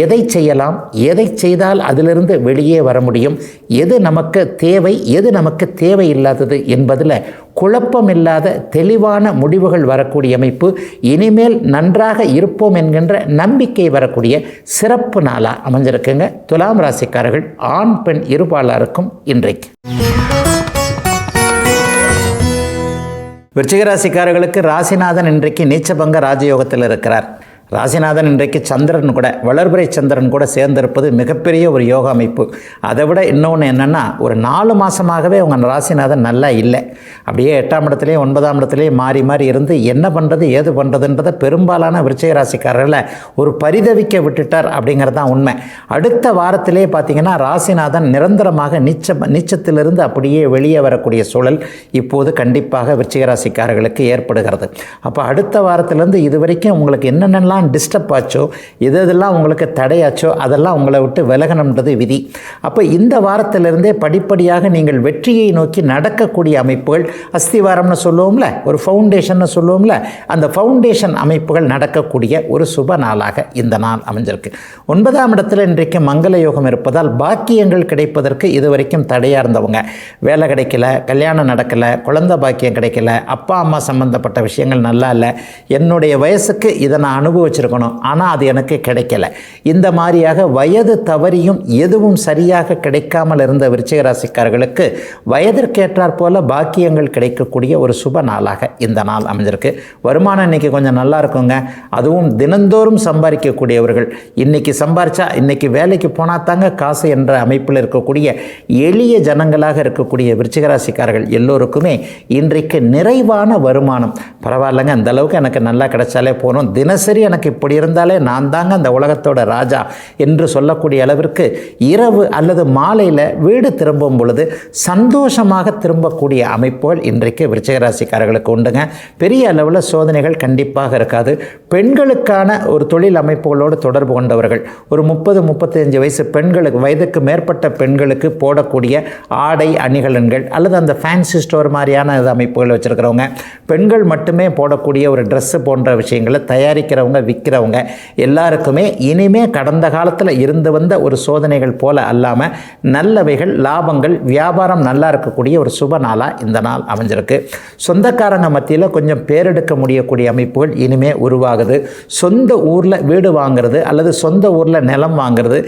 எதை செய்யலாம், எதை செய்தால் அதிலிருந்து வெளியே வர முடியும், எது நமக்கு தேவை, எது நமக்கு தேவையில்லாதது என்பதில் குழப்பமில்லாத தெளிவான முடிவுகள் வரக்கூடிய அமைப்பு, இனிமேல் நன்றாக இருப்போம் என்கின்ற நம்பிக்கை வரக்கூடிய சிறப்பு நாளாக அமைஞ்சிருக்குங்க. துலாம் ராசிக்காரர்கள் ஆண் பெண் இருபாலருக்கும் இன்றைக்கு. விருச்சிக ராசிக்காரர்களுக்கு ராசிநாதன் இன்றைக்கு நீச்சபங்க ராஜயோகத்தில் இருக்கிறார். ராசிநாதன் இன்றைக்கு சந்திரன் கூட, வளர்பிறை சந்திரன் கூட சேர்ந்திருப்பது மிகப்பெரிய ஒரு யோக அமைப்பு. அதை விட இன்னொன்று என்னென்னா, ஒரு 4 மாதமாகவே உங்கள் ராசிநாதன் நல்லா இல்லை, அப்படியே 8ஆம் இடத்துலையும் 9ஆம் இடத்துலையும் மாறி மாறி இருந்து என்ன பண்ணுறது ஏது பண்ணுறதுன்றதை பெரும்பாலான விருச்சிக ராசிக்காரர்களை ஒரு பரிதவிக்க விட்டுட்டார் அப்படிங்கிறது தான் உண்மை. அடுத்த வாரத்திலே பார்த்திங்கன்னா ராசிநாதன் நிரந்தரமாக நீச்சத்திலிருந்து அப்படியே வெளியே வரக்கூடிய சூழல் இப்போது கண்டிப்பாக விருச்சிக ராசிக்காரர்களுக்கு ஏற்படுகிறது. அப்போ அடுத்த வாரத்திலேருந்து இது வரைக்கும் உங்களுக்கு என்னென்னலாம் டிஸ்டர்ப் ஆச்சோ, இதெல்லாம் உங்களுக்கு தடையாச்சோ, அதெல்லாம் உங்களை விட்டு விலகணுன்றது விதி. அப்போ இந்த வாரத்திலிருந்தே படிப்படியாக நீங்கள் வெற்றியை நோக்கி நடக்கக்கூடிய அமைப்புகள், அஸ்திவாரம்னு சொல்லுவோம்ல, ஒரு ஃபவுண்டேஷன் சொல்லுவோம்ல, அந்த ஃபவுண்டேஷன் அமைப்புகள் நடக்கக்கூடிய ஒரு சுப நாளாக இந்த நாள் அமைஞ்சிருக்கு. 9ஆம் இடத்துல இன்றைக்கு மங்கள யோகம் இருப்பதால் பாக்கியங்கள் கிடைப்பதற்கு இதுவரைக்கும் தடையாக இருந்தவங்க, வேலை கிடைக்கல, கல்யாணம் நடக்கலை, குழந்தை பாக்கியம் கிடைக்கல, அப்பா அம்மா சம்பந்தப்பட்ட விஷயங்கள் நல்லா இல்லை, என்னுடைய வயசுக்கு இதை நான் அனுபவிச்சிருக்கணும் ஆனால் அது எனக்கு கிடைக்கல, இந்த மாதிரியாக வயது தவறியும் எதுவும் சரியாக கிடைக்காமல் இருந்த விருச்சிக ராசிக்காரர்களுக்கு வயதிற்கேற்றாற் போல பாக்கியங்கள் கிடைக்கக்கூடிய ஒரு சுப நாளாக இந்த நாள் அமைஞ்சிருக்கு. வருமானம் இன்றைக்கி கொஞ்சம் நல்லா இருக்குங்க. அதுவும் தினந்தோறும் சம்பாதிக்கக்கூடியவர்கள், இன்றைக்கி சம்பாரிச்சா இன்றைக்கி வேலைக்கு போனால் தாங்க காசு என்ற அமைப்பில் இருக்கக்கூடிய எளிய ஜனங்களாக இருக்கக்கூடிய விருச்சிக ராசிக்காரர்கள் எல்லோருக்குமே இன்றைக்கு நிறைவான வருமானம். பரவாயில்லைங்க, அந்த அளவுக்கு எனக்கு நல்லா கிடைச்சாலே போகணும், தினசரி எனக்கு இப்படி இருந்தாலே நான் தாங்க அந்த உலகத்தோட ராஜா என்று சொல்லக்கூடிய அளவிற்கு இரவு அல்லது மாலையில் வீடு திரும்பும் பொழுது சந்தோஷமாக திரும்பக்கூடிய அமைப்புகள் இன்றைக்கு விருச்சிக ராசிக்காரர்களுக்கு உண்டுங்க. பெரிய அளவில் சோதனைகள் கண்டிப்பாக இருக்காது. பெண்களுக்கான ஒரு தொழில் அமைப்புகளோடு தொடர்பு கொண்டவர்கள், ஒரு 30-35 வயசு பெண்களுக்கு, வயதுக்கு மேற்பட்ட பெண்களுக்கு போடக்கூடிய ஆடை அணிகலன்கள் அல்லது அந்த ஃபேன்சி ஸ்டோர் மாதிரியான அமைப்புகள் வச்சுருக்கிறவங்க, பெண்கள் மட்டுமே போடக்கூடிய ஒரு ட்ரெஸ்ஸு போன்ற விஷயங்களை தயாரிக்கிறவங்க, விற்கிறவங்க எல்லாருக்குமே இனிமே கடந்த காலத்தில் இருந்து வந்த ஒரு சோதனைகள் போல அல்லாமல் நல்லவைகள், லாபங்கள், வியாபாரம் நல்லா இருக்கக்கூடிய ஒரு சுப நாளாக இந்த நாள் அமைஞ்சிருக்கு. சொந்தக்காரங்க மத்தியில் கொஞ்சம் பேரெடுக்க முடியக்கூடிய அமைப்புகள் இனிமே உருவாகுது. சொந்த ஊரில் வீடு வாங்கிறது அல்லது சொந்த ஊரில் நிலம் வாங்கிறது,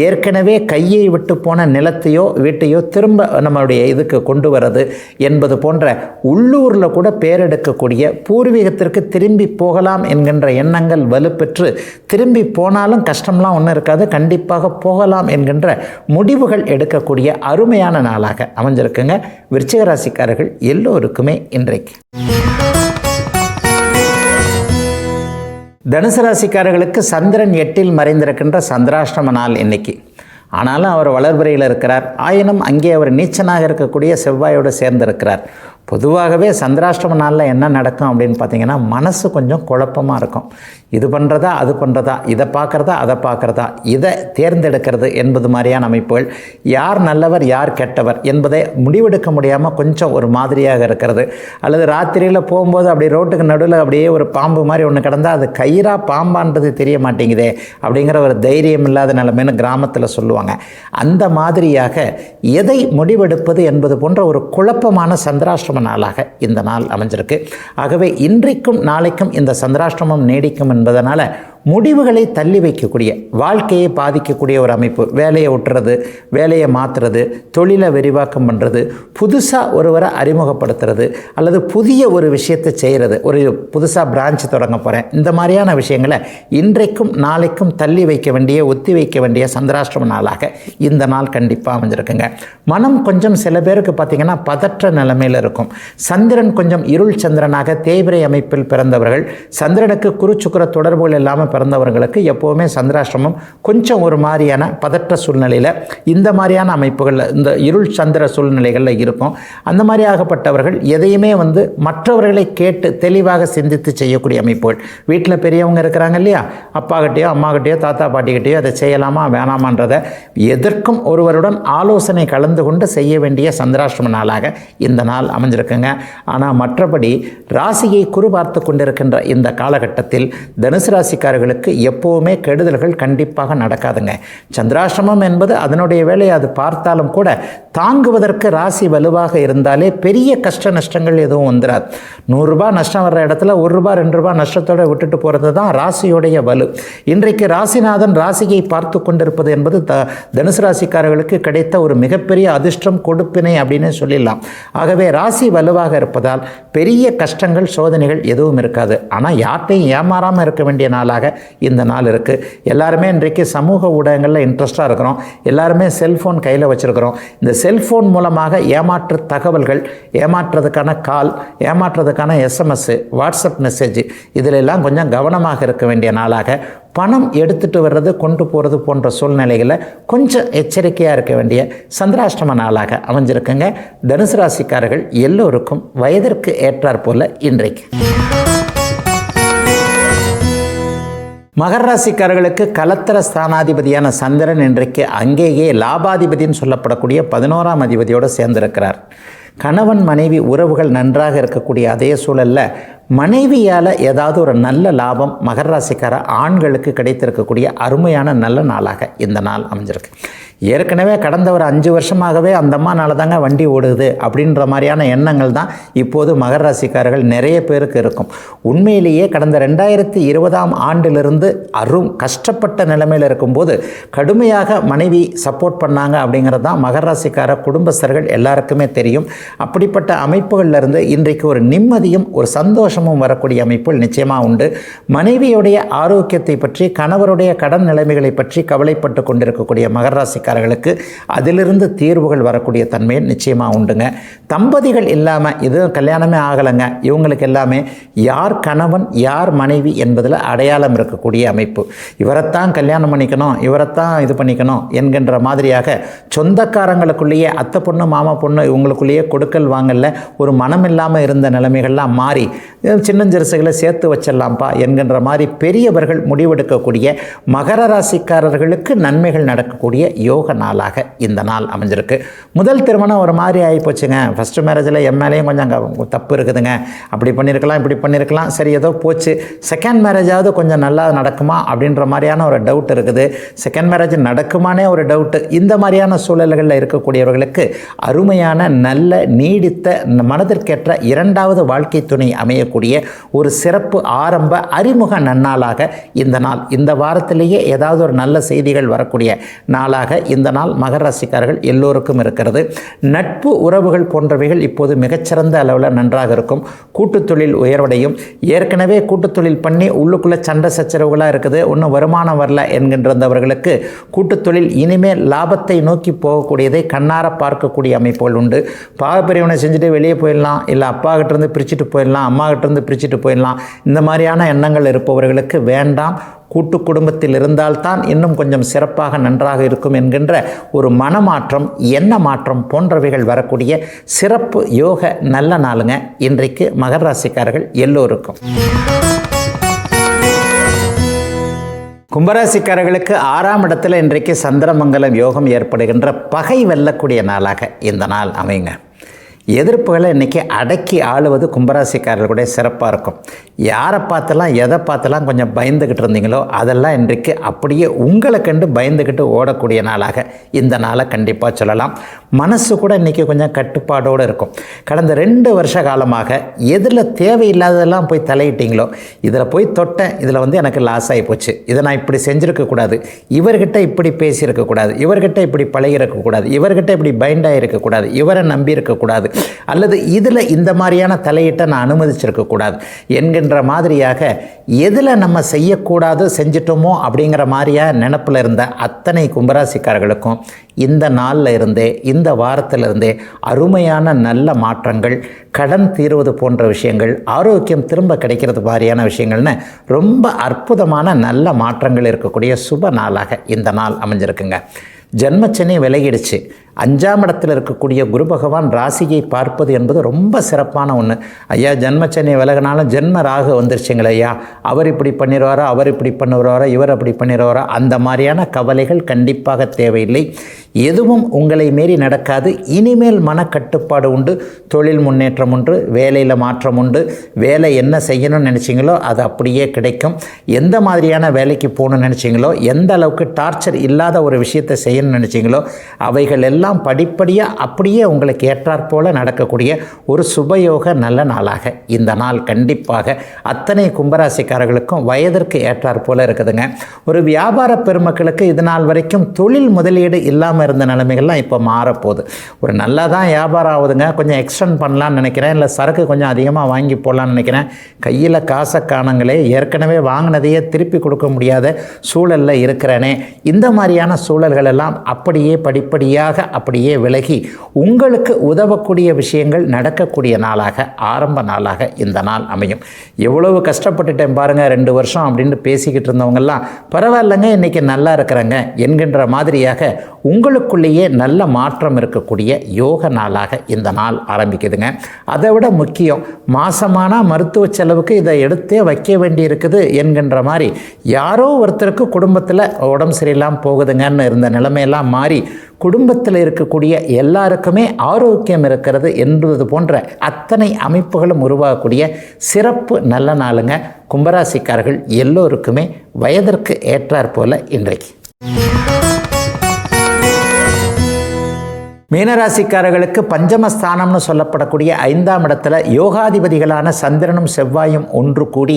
ஏற்கனவே கையை விட்டு போன நிலத்தையோ வீட்டையோ திரும்ப நம்மளுடைய இதுக்கு கொண்டு வர்றது என்பது போன்ற உள்ளூரில் கூட பேரெடுக்கக்கூடிய, பூர்வீகத்திற்கு திரும்பி போகலாம் என்கின்ற எண்ணங்கள் வலுப்பெற்று திரும்பி போனாலும் கஷ்டம்லாம் ஒன்றும் இருக்காது, கண்டிப்பாக போகலாம் என்கின்ற முடிவுகள் எடுக்கக்கூடிய அருமையான நாளாக அமைஞ்சிருக்குங்க விருச்சிக ராசிக்காரர்கள் எல்லோருக்குமே இன்றைக்கு. தனுசு ராசிக்காரர்களுக்கு சந்திரன் 8இல் மறைந்திருக்கின்ற சந்திராஷ்டம நாள் இன்னைக்கு. ஆனாலும் அவர் வளர்பிறையில் இருக்கிறார். ஆயினும் அங்கே அவர் நீச்சனாக இருக்கக்கூடிய செவ்வாயோடு சேர்ந்திருக்கிறார். பொதுவாகவே சந்திராஷ்டம நாளில் என்ன நடக்கும் அப்படின்னு பார்த்தீங்கன்னா, மனசு கொஞ்சம் குழப்பமாக இருக்கும். இது பண்ணுறதா அது பண்ணுறதா, இதை பார்க்குறதா அதை பார்க்குறதா, இதை தேர்ந்தெடுக்கிறது என்பது மாதிரியான அமைப்புகள், யார் நல்லவர் யார் கெட்டவர் என்பதை முடிவெடுக்க முடியாமல் கொஞ்சம் ஒரு மாதிரியாக இருக்கிறது. அல்லது ராத்திரியில் போகும்போது அப்படி ரோட்டுக்கு நடுவில் அப்படியே ஒரு பாம்பு மாதிரி ஒன்று கிடந்தால் அது கயிறா பாம்பான்றது தெரிய மாட்டேங்குதே அப்படிங்கிற ஒரு தைரியம் இல்லாத நிலைமைன்னு கிராமத்தில் சொல்லுவாங்க. அந்த மாதிரியாக எதை முடிவெடுப்பது என்பது போன்ற ஒரு குழப்பமான சந்திராஷ்டம நாளாக இந்த நாள் அமைஞ்சிருக்கு. ஆகவே இன்றைக்கும் நாளைக்கும் இந்த சந்திராஷ்டமம் நீடிக்கும் என்பதனால முடிவுகளை தள்ளி வைக்கக்கூடிய, வாழ்க்கையை பாதிக்கக்கூடிய ஒரு அமைப்பு, வேலையை விட்டுறது, வேலையை மாற்றுறது, தொழிலை விரிவாக்கம் பண்ணுறது, புதுசாக ஒருவரை அறிமுகப்படுத்துறது அல்லது புதிய ஒரு விஷயத்தை செய்கிறது, ஒரு புதுசாக பிரான்ச் தொடங்க போகிறேன், இந்த மாதிரியான விஷயங்களை இன்றைக்கும் நாளைக்கும் தள்ளி வைக்க வேண்டிய, ஒத்தி வைக்க வேண்டிய சந்திராஷ்டம நாளாக இந்த நாள் கண்டிப்பாக அமைஞ்சிருக்குங்க. மனம் கொஞ்சம் சில பேருக்கு பார்த்திங்கன்னா பதற்ற நிலைமையில் இருக்கும். சந்திரன் கொஞ்சம் இருள் சந்திரனாக தேய்பிரை அமைப்பில் பிறந்தவர்கள், சந்திரனுக்கு குரு சுக்கிர தொடர்புகள் இல்லாமல் பிறந்தவர்களுக்கு எப்போவுமே சந்திராஷ்டிரமம் கொஞ்சம் ஒரு மாதிரியான பதற்ற சூழ்நிலையில் இந்த மாதிரியான அமைப்புகளில் இந்த இருள் சந்திர சூழ்நிலைகளில் இருக்கும். அந்த மாதிரி ஆகப்பட்டவர்கள் எதையுமே மற்றவர்களை கேட்டு தெளிவாக சிந்தித்து செய்யக்கூடிய அமைப்புகள். வீட்டில் பெரியவங்க இருக்கிறாங்க இல்லையா, அப்பாகிட்டேயோ அம்மாகிட்டேயோ தாத்தா பாட்டிக்கிட்டேயோ அதை செய்யலாமா வேணாமான்றதை எதற்கும் ஒருவருடன் ஆலோசனை கலந்து கொண்டு செய்ய வேண்டிய சந்திராஷ்டிரம நாளாக இந்த நாள் அமைஞ்சிருக்குங்க. ஆனால் மற்றபடி ராசியை குரு பார்த்து கொண்டிருக்கின்ற இந்த காலகட்டத்தில் தனுசு ராசிக்காரர்களுக்கு எப்போவுமே கெடுதல்கள் கண்டிப்பாக நடக்காதுங்க. சந்திராஷ்டிரமம் என்பது அதனுடைய வேலையை அது பார்த்தாலும் கூட தாங்குவதற்கு ராசி வலுவாக இருந்தாலே பெரிய கஷ்ட நஷ்டங்கள் எதுவும் வந்துடாது. 100 ரூபாய் நஷ்டம் வர்ற இடத்துல 1 ரூபாய் 2 ரூபாய் நஷ்டத்தோடு விட்டுட்டு போகிறது தான் ராசியோடைய வலு. இன்றைக்கு ராசிநாதன் ராசியை பார்த்து கொண்டிருப்பது என்பது தனுசு ராசிக்காரர்களுக்கு கிடைத்த ஒரு மிகப்பெரிய அதிர்ஷ்டம், கொடுப்பினை அப்படின்னு சொல்லிடலாம். ஆகவே ராசி வலுவாக இருப்பதால் பெரிய கஷ்டங்கள் சோதனைகள் எதுவும் இருக்காது. ஆனால் யார்ட்டையும் ஏமாறாமல் இருக்க வேண்டிய நாளாக இந்த நாள் இருக்குது. எல்லாருமே இன்றைக்கு சமூக ஊடகங்களில் இன்ட்ரெஸ்டாக இருக்கிறோம். எல்லாருமே செல்ஃபோன் கையில் வச்சுருக்கிறோம். இந்த செல்ஃபோன் மூலமாக ஏமாற்று தகவல்கள், ஏமாற்றுறதுக்கான கால், ஏமாற்றுறதுக்கான எஸ்எம்எஸ், வாட்ஸ்அப் மெசேஜ் இதிலெல்லாம் கொஞ்சம் கவனமாக இருக்க வேண்டிய நாளாக, பணம் எடுத்துகிட்டு வர்றது கொண்டு போகிறது போன்ற சூழ்நிலைகளில் கொஞ்சம் எச்சரிக்கையாக இருக்க வேண்டிய சந்திராஷ்டம நாளாக அமைஞ்சிருக்குங்க. தனுசு ராசிக்காரர்கள் எல்லோருக்கும் வயதிற்கு ஏற்றாற் போல இன்றைக்கு. மகர ராசிக்காரர்களுக்கு கலத்திர ஸ்தானாதிபதியான சந்திரன் இன்றைக்கு அங்கேயே லாபாதிபதினு சொல்லப்படக்கூடிய 11ஆம் அதிபதியோடு சேர்ந்திருக்கிறார். கணவன் மனைவி உறவுகள் நன்றாக இருக்கக்கூடிய அதே சூழலில் மனைவியால் ஏதாவது ஒரு நல்ல லாபம் மகர ராசிக்கார ஆண்களுக்கு கிடைத்திருக்கக்கூடிய அருமையான நல்ல நாளாக இந்த நாள் அமைஞ்சிருக்கு. ஏற்கனவே கடந்த ஒரு 5 வருஷமாகவே அந்த அம்மானால தாங்க வண்டி ஓடுது அப்படின்ற மாதிரியான எண்ணங்கள் தான் இப்போது மகர ராசிக்காரர்கள் நிறைய பேருக்கு இருக்கும். உண்மையிலேயே கடந்த 2020ஆம் ஆண்டிலிருந்து கஷ்டப்பட்ட நிலைமையில் இருக்கும்போது கடுமையாக மனைவி சப்போர்ட் பண்ணாங்க அப்படிங்கிறது தான் மகர ராசிக்கார குடும்பஸ்தர்கள் எல்லாருக்குமே தெரியும். அப்படிப்பட்ட அமைப்புகளிலிருந்து இன்றைக்கு ஒரு நிம்மதியும் ஒரு சந்தோஷமும் வரக்கூடிய அமைப்புகள் நிச்சயமாக உண்டு. மனைவியுடைய ஆரோக்கியத்தை பற்றி, கணவருடைய கடன் நிலைமைகளை பற்றி கவலைப்பட்டு கொண்டிருக்கக்கூடிய மகர ராசிக்காரர்களுக்கு அதிலிருந்து தீர்வுகள் வரக்கூடிய தன்மை நிச்சயமாக உண்டுங்க. தம்பதிகள் இல்லாமல் இது கல்யாணமே ஆகலைங்க, இவங்களுக்கு எல்லாமே யார் கணவன் யார் மனைவி என்பதில் அடையாளம் இருக்கக்கூடிய அமைப்பு. இவரைத்தான் கல்யாணம் பண்ணிக்கணும், இவரைத்தான் இது பண்ணிக்கணும் என்கின்ற மாதிரியாக சொந்தக்காரங்களுக்குள்ளேயே அத்தை பொண்ணு மாமா பொண்ணு இவங்களுக்குள்ளேயே கொடுக்கல் வாங்கல ஒரு மனம் இல்லாமல் இருந்த நிலைமைகள்லாம் மாறி சின்னஞ்சிறுசுகளை சேர்த்து வச்சிடலாம்ப்பா என்கின்ற மாதிரி பெரியவர்கள் முடிவெடுக்கக்கூடிய மகர ராசிக்காரர்களுக்கு நன்மைகள் நடக்கக்கூடிய யோக நாளாக இந்த நாள் அமைஞ்சிருக்கு. முதல் திருமணம் ஒரு மாதிரி ஆகி போச்சுங்க. ஃபஸ்ட்டு மேரேஜில் எம்எல்ஏயும் கொஞ்சம் தப்பு இருக்குதுங்க, அப்படி பண்ணியிருக்கலாம் இப்படி பண்ணியிருக்கலாம், சரி ஏதோ போச்சு. செகண்ட் மேரேஜாவது கொஞ்சம் நல்லா நடக்குமா அப்படின்ற மாதிரியான ஒரு டவுட் இருக்குது. செகண்ட் மேரேஜ் நடக்குமானே ஒரு டவுட்டு. இந்த மாதிரியான சூழல்களில் இருக்கக்கூடியவர்களுக்கு அருமையான நல்ல நீடித்த மனதிற்கேற்ற 2வது வாழ்க்கை துணை அமையக்கூடிய ஒரு சிறப்பு ஆரம்ப அறிமுக நன்னாளாக இந்த நாள், இந்த வாரத்திலேயே ஏதாவது ஒரு நல்ல செய்திகள் வரக்கூடிய நாளாக இந்த நாள் மகர ராசிக்காரர்கள் எல்லோருக்கும் இருக்கிறது. நட்பு உறவுகள் போன்றவைகள் இப்போது மிகச்சிறந்த அளவில் நன்றாக இருக்கும். கூட்டுத் தொழில் உயர்வடையும். ஏற்கனவே கூட்டுத் தொழில் பண்ணி உள்ளுக்குள்ளே சண்டை சச்சரவுகளாக இருக்குது, ஒன்றும் வருமானம் வரல என்கின்றவர்களுக்கு கூட்டுத் தொழில் இனிமேல் லாபத்தை நோக்கி போகக்கூடியதை கண்ணார பார்க்கக்கூடிய அமைப்புகள் உண்டு. பாகப்பிரிவினை செஞ்சுட்டு வெளியே போயிடலாம், இல்லை அப்பா கிட்டேருந்து பிரிச்சுட்டு போயிடலாம், அம்மா கிட்டேருந்து பிரிச்சுட்டு போயிடலாம், இந்த மாதிரியான எண்ணங்கள் இருப்பவர்களுக்கு வேண்டாம். கூட்டு குடும்பத்தில் இருந்தால்தான் இன்னும் கொஞ்சம் சிறப்பாக நன்றாக இருக்கும் என்கின்ற ஒரு மனமாற்றம், எண்ண மாற்றம் போன்றவைகள் வரக்கூடிய சிறப்பு யோக நல்ல நாளுங்க இன்றைக்கு மகர ராசிக்காரர்கள் எல்லோருக்கும். கும்பராசிக்காரர்களுக்கு 6ஆம் இடத்துல இன்றைக்கு சந்திரமங்கலம் யோகம் ஏற்படுகின்ற பகை வெல்லக்கூடிய நாளாக இந்த நாள் அமைங்க. எதிர்ப்புகளை இன்றைக்கி அடக்கி ஆளுவது கும்பராசிக்காரர்களுடைய சிறப்பாக இருக்கும். யாரை பார்த்தெல்லாம் எதை பார்த்தெல்லாம் கொஞ்சம் பயந்துக்கிட்டு இருந்தீங்களோ அதெல்லாம் இன்றைக்கு அப்படியே உங்களை கண்டு பயந்துக்கிட்டு ஓடக்கூடிய நாளாக இந்த நாளை கண்டிப்பாக சொல்லலாம். மனசு கூட இன்றைக்கி கொஞ்சம் கட்டுப்பாடோடு இருக்கும். கடந்த 2 வருஷ காலமாக எதில் தேவையில்லாததெல்லாம் போய் தலையிட்டீங்களோ, இதில் போய் தொட்டேன், இதில் எனக்கு லாஸ் ஆகி போச்சு, இதை நான் இப்படி செஞ்சுருக்கக்கூடாது, இவர்கிட்ட இப்படி பேசியிருக்கக்கூடாது, இவர்கிட்ட இப்படி பழகிருக்கக்கூடாது, இவர்கிட்ட இப்படி பைண்டாக இருக்கக்கூடாது, இவரை நம்பி இருக்கக்கூடாது, அல்லது இதில் இந்த மாதிரியான தலையிட்ட நான் அனுமதிச்சிருக்கக்கூடாது என்கின்ற மாதிரியாக எதில் நம்ம செய்யக்கூடாது செஞ்சிட்டோமோ அப்படிங்கிற மாதிரியாக நினப்பில் இருந்த அத்தனை கும்பராசிக்காரர்களுக்கும் இந்த நாளில் இருந்தே, இந்த வாரத்திலிருந்தே அருமையான நல்ல மாற்றங்கள், கடன் தீர்வது போன்ற விஷயங்கள், ஆரோக்கியம் திரும்ப கிடைக்கிறது மாதிரியான விஷயங்கள்னு ரொம்ப அற்புதமான நல்ல மாற்றங்கள் இருக்கக்கூடிய சுப நாளாக இந்த நாள் அமைஞ்சிருக்குங்க. ஜென்மச்சனி விலகிடுச்சு. 5ஆம் இடத்தில் இருக்கக்கூடிய குரு பகவான் ராசியை பார்ப்பது என்பது ரொம்ப சிறப்பான ஒன்று. ஐயா ஜென்மச்சனி விலகினாலும் ஜென்ம ராகு வந்துருச்சுங்களே ஐயா, அவர் இப்படி பண்ணிடுவாரோ, அவர் இப்படி பண்ணுவாரோ, இவர் அப்படி பண்ணிடுவாரோ, அந்த மாதிரியான கவலைகள் கண்டிப்பாக தேவையில்லை. எதுவும் உங்களை மீறி நடக்காது. இனிமேல் மனக்கட்டுப்பாடு உண்டு, தொழில் முன்னேற்றம் உண்டு, வேலையில் மாற்றம் உண்டு. வேலை என்ன செய்யணும்னு நினச்சிங்களோ அது அப்படியே கிடைக்கும். எந்த மாதிரியான வேலைக்கு போகணும்னு நினச்சிங்களோ, எந்த அளவுக்கு டார்ச்சர் இல்லாத ஒரு விஷயத்தை செய்யணும்னு நினச்சிங்களோ அவைகள் எல்லாம் படிப்படியாக அப்படியே உங்களுக்கு ஏற்றாற்போல் நடக்கக்கூடிய ஒரு சுபயோக நல்ல நாளாக இந்த நாள் கண்டிப்பாக அத்தனை கும்பராசிக்காரர்களுக்கும் வயதிற்கு ஏற்றாற்போல் இருக்குதுங்க. ஒரு வியாபார பெருமக்களுக்கு இது நாள் வரைக்கும் தொழில் முதலீடு இல்லாமல் இருந்த நிலைமைகள்லாம் இப்போ மாறப்போகுது. ஒரு நல்லா தான் வியாபாரம் ஆகுதுங்க, கொஞ்சம் எக்ஸ்டெண்ட் பண்ணலான்னு நினைக்கிறேன், இல்லை சரக்கு கொஞ்சம் அதிகமாக வாங்கி போடலான்னு நினைக்கிறேன், கையில் காசை காணங்களே, ஏற்கனவே வாங்கினதையே திருப்பி கொடுக்க முடியாத சூழலில் இருக்கிறேனே, இந்த மாதிரியான சூழல்கள் எல்லாம் அப்படியே படிப்படியாக அப்படியே விலகி உங்களுக்கு உதவக்கூடிய விஷயங்கள் நடக்கக்கூடிய நாளாக, ஆரம்ப நாளாக இந்த நாள் அமையும். எவ்வளவு கஷ்டப்பட்டுட்டேன் பாருங்கள் 2 வருஷம் அப்படின்னு பேசிக்கிட்டு இருந்தவங்கெல்லாம் பரவாயில்லைங்க இன்றைக்கி நல்லா இருக்கிறாங்க என்கின்ற மாதிரியாக உங்களுக்குள்ளேயே நல்ல மாற்றம் இருக்கக்கூடிய யோக நாளாக இந்த நாள் ஆரம்பிக்குதுங்க. அதை விட முக்கியம், மாசமான மருத்துவ செலவுக்கு இதை எடுத்தே வைக்க வேண்டி இருக்குது என்கின்ற மாதிரி யாரோ ஒருத்தருக்கு குடும்பத்தில் உடம்பு சரியில்லாமல் போகுதுங்கன்னு இருந்த நிலைமையெல்லாம் மாறி குடும்பத்தில் இருக்கக்கூடிய எல்லாருக்குமே ஆரோக்கியம் இருக்கிறது என்பது போன்ற அத்தனை அமைப்புகளும் உருவாகக்கூடிய சிறப்பு நல்ல நாளுங்க. கும்பராசிக்காரர்கள் எல்லோருக்குமே வயதிற்கு ஏற்றாற் போல இன்றைக்கு. மீனராசிக்காரர்களுக்கு பஞ்சமஸ்தானம்னு சொல்லப்படக்கூடிய 5ஆம் இடத்துல யோகாதிபதிகளான சந்திரனும் செவ்வாயும் ஒன்று கூடி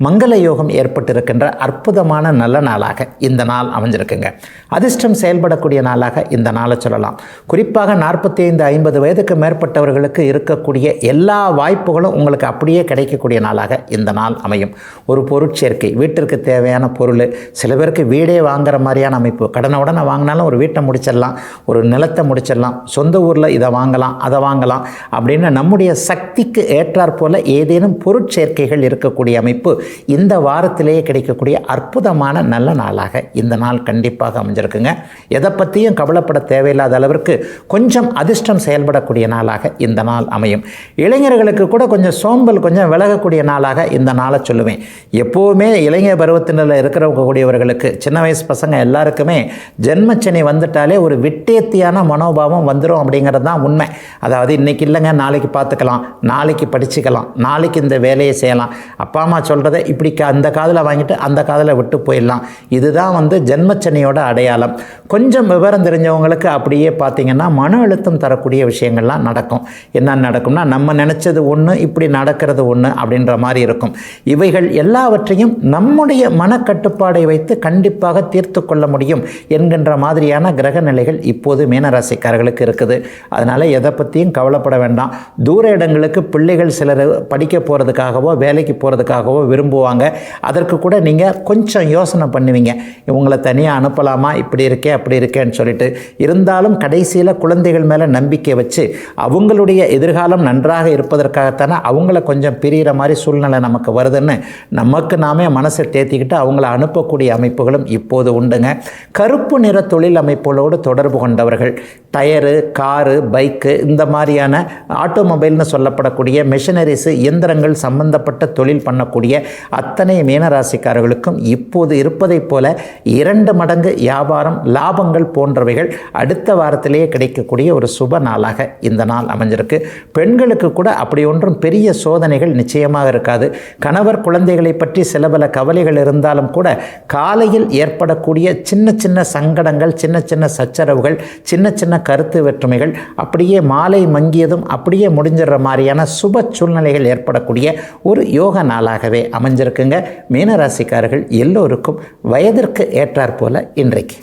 மங்கள யோகம் ஏற்பட்டிருக்கின்ற அற்புதமான நல்ல நாளாக இந்த நாள் அமைஞ்சிருக்குங்க. அதிர்ஷ்டம் செயல்படக்கூடிய நாளாக இந்த நாளை சொல்லலாம். குறிப்பாக 45-50 வயதுக்கு மேற்பட்டவர்களுக்கு இருக்கக்கூடிய எல்லா வாய்ப்புகளும் உங்களுக்கு அப்படியே கிடைக்கக்கூடிய நாளாக இந்த நாள் அமையும். ஒரு பொருட்சேர்க்கை, வீட்டிற்கு தேவையான பொருள், சில பேருக்கு வீடே வாங்குற மாதிரியான அமைப்பு, கடனை வாங்கினாலும் ஒரு வீட்டை முடிச்சிடலாம், ஒரு நிலத்தை முடிச்சிடலாம், சொந்த ஊரில் இதை வாங்கலாம் அதை வாங்கலாம் அப்படின்னு நம்முடைய சக்திக்கு ஏற்றாற் போல ஏதேனும் பொருட்சேர்க்கைகள் இருக்கக்கூடிய அமைப்பு இந்த வாரத்திலேயே கிடைக்கக்கூடிய அற்புதமான நல்ல நாளாக இந்த நாள் கண்டிப்பாக அமைஞ்சிருக்குங்க. எதை பற்றியும் கவலைப்பட தேவையில்லாத அளவிற்கு கொஞ்சம் அதிர்ஷ்டம் செயல்படக்கூடிய நாளாக இந்த நாள் அமையும். இளைஞர்களுக்கு கூட கொஞ்சம் சோம்பல் கொஞ்சம் விலகக்கூடிய நாளாக இந்த நாளை சொல்லுவேன். எப்போவுமே இளைஞர் பருவத்தினில் இருக்கிறவர்களுக்கு சின்ன வயசு பசங்க எல்லாருக்குமே ஜென்மச்சனி வந்துட்டாலே ஒரு விட்டேத்தியான மனோபாவம் வந்துடும் அப்படிங்கிறது தான் உண்மை. அதாவது இன்றைக்கி இல்லைங்க நாளைக்கு பார்த்துக்கலாம், நாளைக்கு படிச்சுக்கலாம், நாளைக்கு இந்த வேலையை செய்யலாம், அப்பா அம்மா சொல்கிறத இப்படி அந்த காதில் வாங்கிட்டு அந்த காதில் விட்டு போயிடலாம். இதுதான் ஜென்மச்சனியோட அடையாளம். கொஞ்சம் விவரம் தெரிஞ்சவங்களுக்கு அப்படியே பார்த்திங்கன்னா மன அழுத்தம் தரக்கூடிய விஷயங்கள்லாம் நடக்கும். என்ன நடக்கும்னா நம்ம நினச்சது ஒன்று, இப்படி நடக்கிறது ஒன்று அப்படின்ற மாதிரி இருக்கும். இவைகள் எல்லாவற்றையும் நம்முடைய மனக்கட்டுப்பாடை வைத்து கண்டிப்பாக தீர்த்து கொள்ள முடியும் என்கின்ற மாதிரியான கிரக நிலைகள் இப்போது மீனராசிக்காரர்களுக்கு இருக்குது. அதனால் எதை பற்றியும் கவலைப்பட வேண்டாம். தூர இடங்களுக்கு பிள்ளைகள் சிலர் படிக்க போகிறதுக்காகவோ வேலைக்கு போகிறதுக்காகவோ விரும்புவாங்க. அதற்கு கூட நீங்கள் கொஞ்சம் யோசனை பண்ணுவீங்க, இவங்களை தனியாக அனுப்பலாமா, இப்படி இருக்கே அப்படி இருக்கேன்னு சொல்லிட்டு. இருந்தாலும் கடைசியில் குழந்தைகள் மேலே நம்பிக்கை வச்சு அவங்களுடைய எதிர்காலம் நன்றாக இருப்பதற்காகத்தானே அவங்கள கொஞ்சம் பிரிகிற மாதிரி சூழ்நிலை நமக்கு வருதுன்னு நமக்கு நாமே மனசை தேத்திக்கிட்டு அவங்கள அனுப்பக்கூடிய அமைப்புகளும் இப்போது உண்டுங்க. கருப்பு நிற தொழில் அமைப்புகளோடு தொடர்பு கொண்டவர்கள், டயரு, காரு, பைக்கு, இந்த மாதிரியான ஆட்டோமொபைல்னு சொல்லப்படக்கூடிய மெஷினரிஸு, இயந்திரங்கள் சம்பந்தப்பட்ட தொழில் பண்ணக்கூடிய அத்தனை மீனராசிக்காரர்களுக்கும் இப்போது இருப்பதைப் போல 2 மடங்கு வியாபாரம், லாபங்கள் போன்றவைகள் அடுத்த வாரத்திலேயே கிடைக்கக்கூடிய ஒரு சுப நாளாக இந்த நாள் அமைஞ்சிருக்கு. பெண்களுக்கு கூட அப்படி ஒன்றும் பெரிய சோதனைகள் நிச்சயமாக இருக்காது. கணவர் குழந்தைகளை பற்றி சில பல கவலைகள் இருந்தாலும் கூட காலையில் ஏற்படக்கூடிய சின்ன சின்ன சங்கடங்கள், சின்ன சின்ன சச்சரவுகள், சின்ன சின்ன கருத்து வேற்றுமைகள் அப்படியே மாலை மங்கியதும் அப்படியே முடிஞ்சிடுற மாதிரியான சுப சூழ்நிலைகள் ஏற்படக்கூடிய ஒரு யோக நாளாகவே அமைஞ்சிருக்குங்க. மீனராசிக்காரர்கள் எல்லோருக்கும் வயதிற்கு ஏற்றாற் போல இன்றைக்கு.